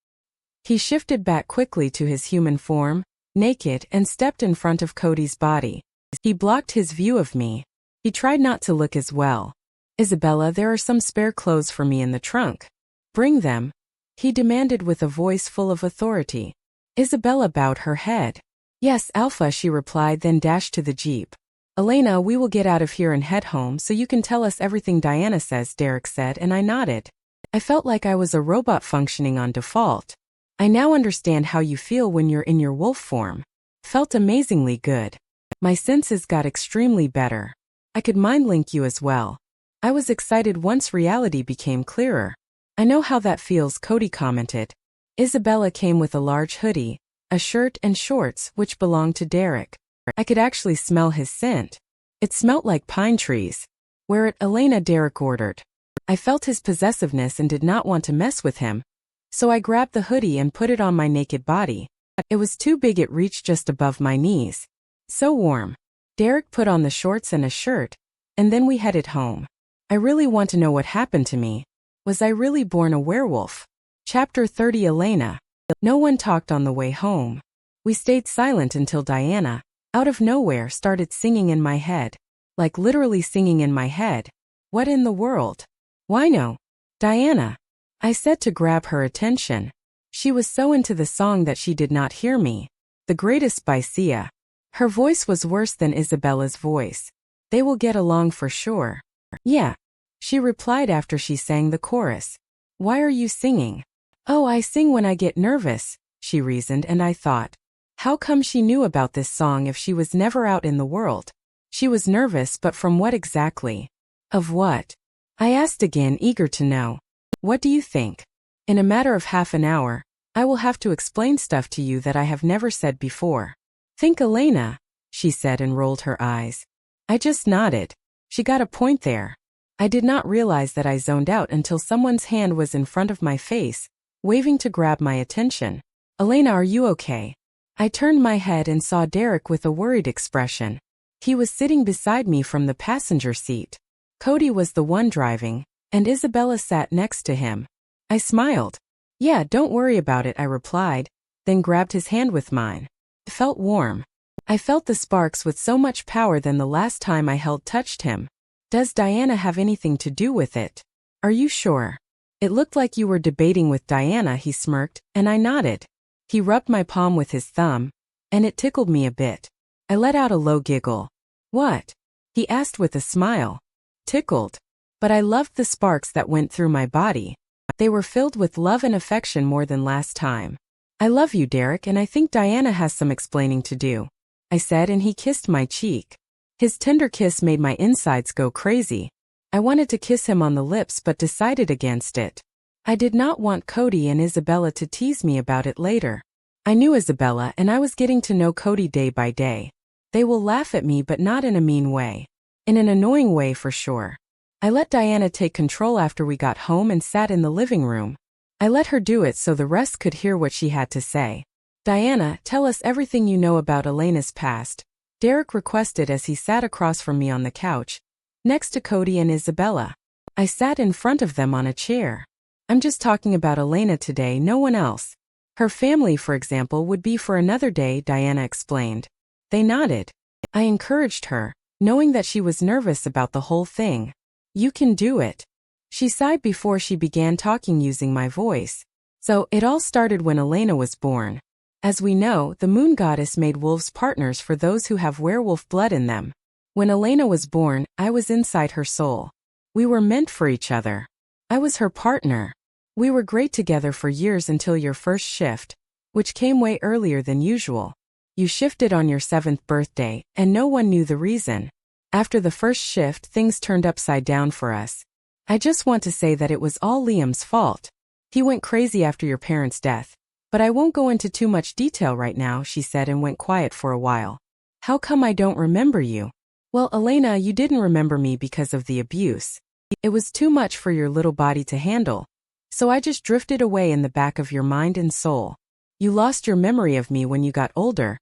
He shifted back quickly to his human form, naked, and stepped in front of Cody's body. He blocked his view of me. He tried not to look as well. Isabella, there are some spare clothes for me in the trunk. Bring them, he demanded with a voice full of authority. Isabella bowed her head. Yes, Alpha, she replied, then dashed to the jeep. Elena, we will get out of here and head home so you can tell us everything Dianna says, Derek said, and I nodded. I felt like I was a robot functioning on default. I now understand how you feel when you're in your wolf form. Felt amazingly good. My senses got extremely better. I could mind link you as well. I was excited once reality became clearer. I know how that feels, Cody commented. Isabella came with a large hoodie, a shirt and shorts which belonged to Derek. I could actually smell his scent. It smelt like pine trees. Wear it, Elena, Derek ordered. I felt his possessiveness and did not want to mess with him. So I grabbed the hoodie and put it on my naked body. It was too big, it reached just above my knees. So warm. Derek put on the shorts and a shirt, and then we headed home. I really want to know what happened to me. Was I really born a werewolf? Chapter 30. Elena. No one talked on the way home. We stayed silent until Dianna, out of nowhere, started singing in my head. Like literally singing in my head. What in the world? Why no? Dianna. I said to grab her attention. She was so into the song that she did not hear me. The Greatest by Sia. Her voice was worse than Isabella's voice. They will get along for sure. Yeah, she replied after she sang the chorus. Why are you singing? Oh, I sing when I get nervous, she reasoned, and I thought, how come she knew about this song if she was never out in the world? She was nervous, but from what exactly? Of what? I asked again, eager to know. What do you think? In a matter of half an hour, I will have to explain stuff to you that I have never said before. Think, Elena, she said and rolled her eyes. I just nodded. She got a point there. I did not realize that I zoned out until someone's hand was in front of my face, waving to grab my attention. Elena, are you okay? I turned my head and saw Derek with a worried expression. He was sitting beside me from the passenger seat. Cody was the one driving, and Isabella sat next to him. I smiled. Yeah, don't worry about it, I replied, then grabbed his hand with mine. It felt warm. I felt the sparks with so much power than the last time I touched him. Does Dianna have anything to do with it? Are you sure? It looked like you were debating with Dianna, he smirked, and I nodded. He rubbed my palm with his thumb, and it tickled me a bit. I let out a low giggle. What? He asked with a smile. Tickled. But I loved the sparks that went through my body. They were filled with love and affection more than last time. I love you, Derek, and I think Dianna has some explaining to do, I said, and he kissed my cheek. His tender kiss made my insides go crazy. I wanted to kiss him on the lips but decided against it. I did not want Cody and Isabella to tease me about it later. I knew Isabella and I was getting to know Cody day by day. They will laugh at me but not in a mean way. In an annoying way for sure. I let Dianna take control after we got home and sat in the living room. I let her do it so the rest could hear what she had to say. Dianna, tell us everything you know about Elena's past, Derek requested as he sat across from me on the couch, next to Cody and Isabella. I sat in front of them on a chair. I'm just talking about Elena today, no one else. Her family, for example, would be for another day, Dianna explained. They nodded. I encouraged her, knowing that she was nervous about the whole thing. You can do it. She sighed before she began talking using my voice. So, it all started when Elena was born. As we know, the moon goddess made wolves partners for those who have werewolf blood in them. When Elena was born, I was inside her soul. We were meant for each other. I was her partner. We were great together for years until your first shift, which came way earlier than usual. You shifted on your 7th birthday, and no one knew the reason. After the first shift, things turned upside down for us. I just want to say that it was all Liam's fault. He went crazy after your parents' death. But I won't go into too much detail right now, she said and went quiet for a while. How come I don't remember you? Well, Elena, you didn't remember me because of the abuse. It was too much for your little body to handle. So I just drifted away in the back of your mind and soul. You lost your memory of me when you got older,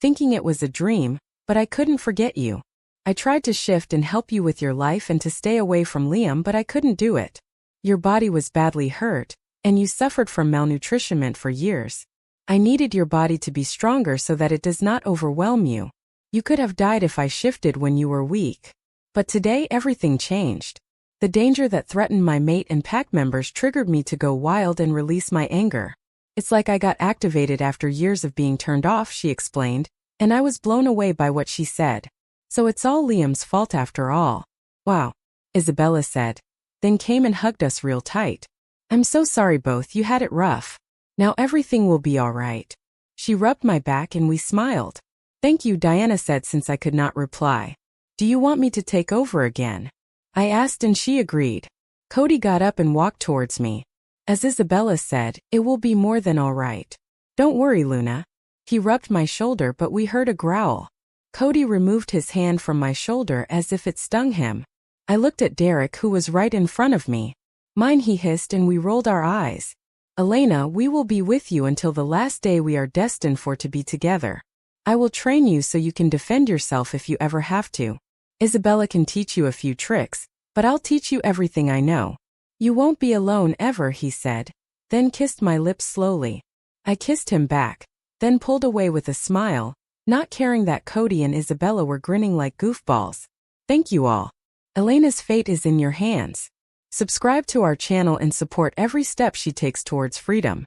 thinking it was a dream, but I couldn't forget you. I tried to shift and help you with your life and to stay away from Liam, but I couldn't do it. Your body was badly hurt, and you suffered from malnutrition for years. I needed your body to be stronger so that it does not overwhelm you. You could have died if I shifted when you were weak. But today everything changed. The danger that threatened my mate and pack members triggered me to go wild and release my anger. It's like I got activated after years of being turned off, she explained, and I was blown away by what she said. So it's all Liam's fault after all. Wow, Isabella said, then came and hugged us real tight. I'm so sorry both, you had it rough. Now everything will be all right. She rubbed my back and we smiled. Thank you, Dianna said since I could not reply. Do you want me to take over again? I asked and she agreed. Cody got up and walked towards me. As Isabella said, it will be more than all right. Don't worry, Luna. He rubbed my shoulder but we heard a growl. Cody removed his hand from my shoulder as if it stung him. I looked at Derek who was right in front of me. Mine, he hissed, and we rolled our eyes. Elena, we will be with you until the last day we are destined for to be together. I will train you so you can defend yourself if you ever have to. Isabella can teach you a few tricks, but I'll teach you everything I know. You won't be alone ever, he said, then kissed my lips slowly. I kissed him back, then pulled away with a smile, not caring that Cody and Isabella were grinning like goofballs. Thank you all. Elena's fate is in your hands. Subscribe to our channel and support every step she takes towards freedom.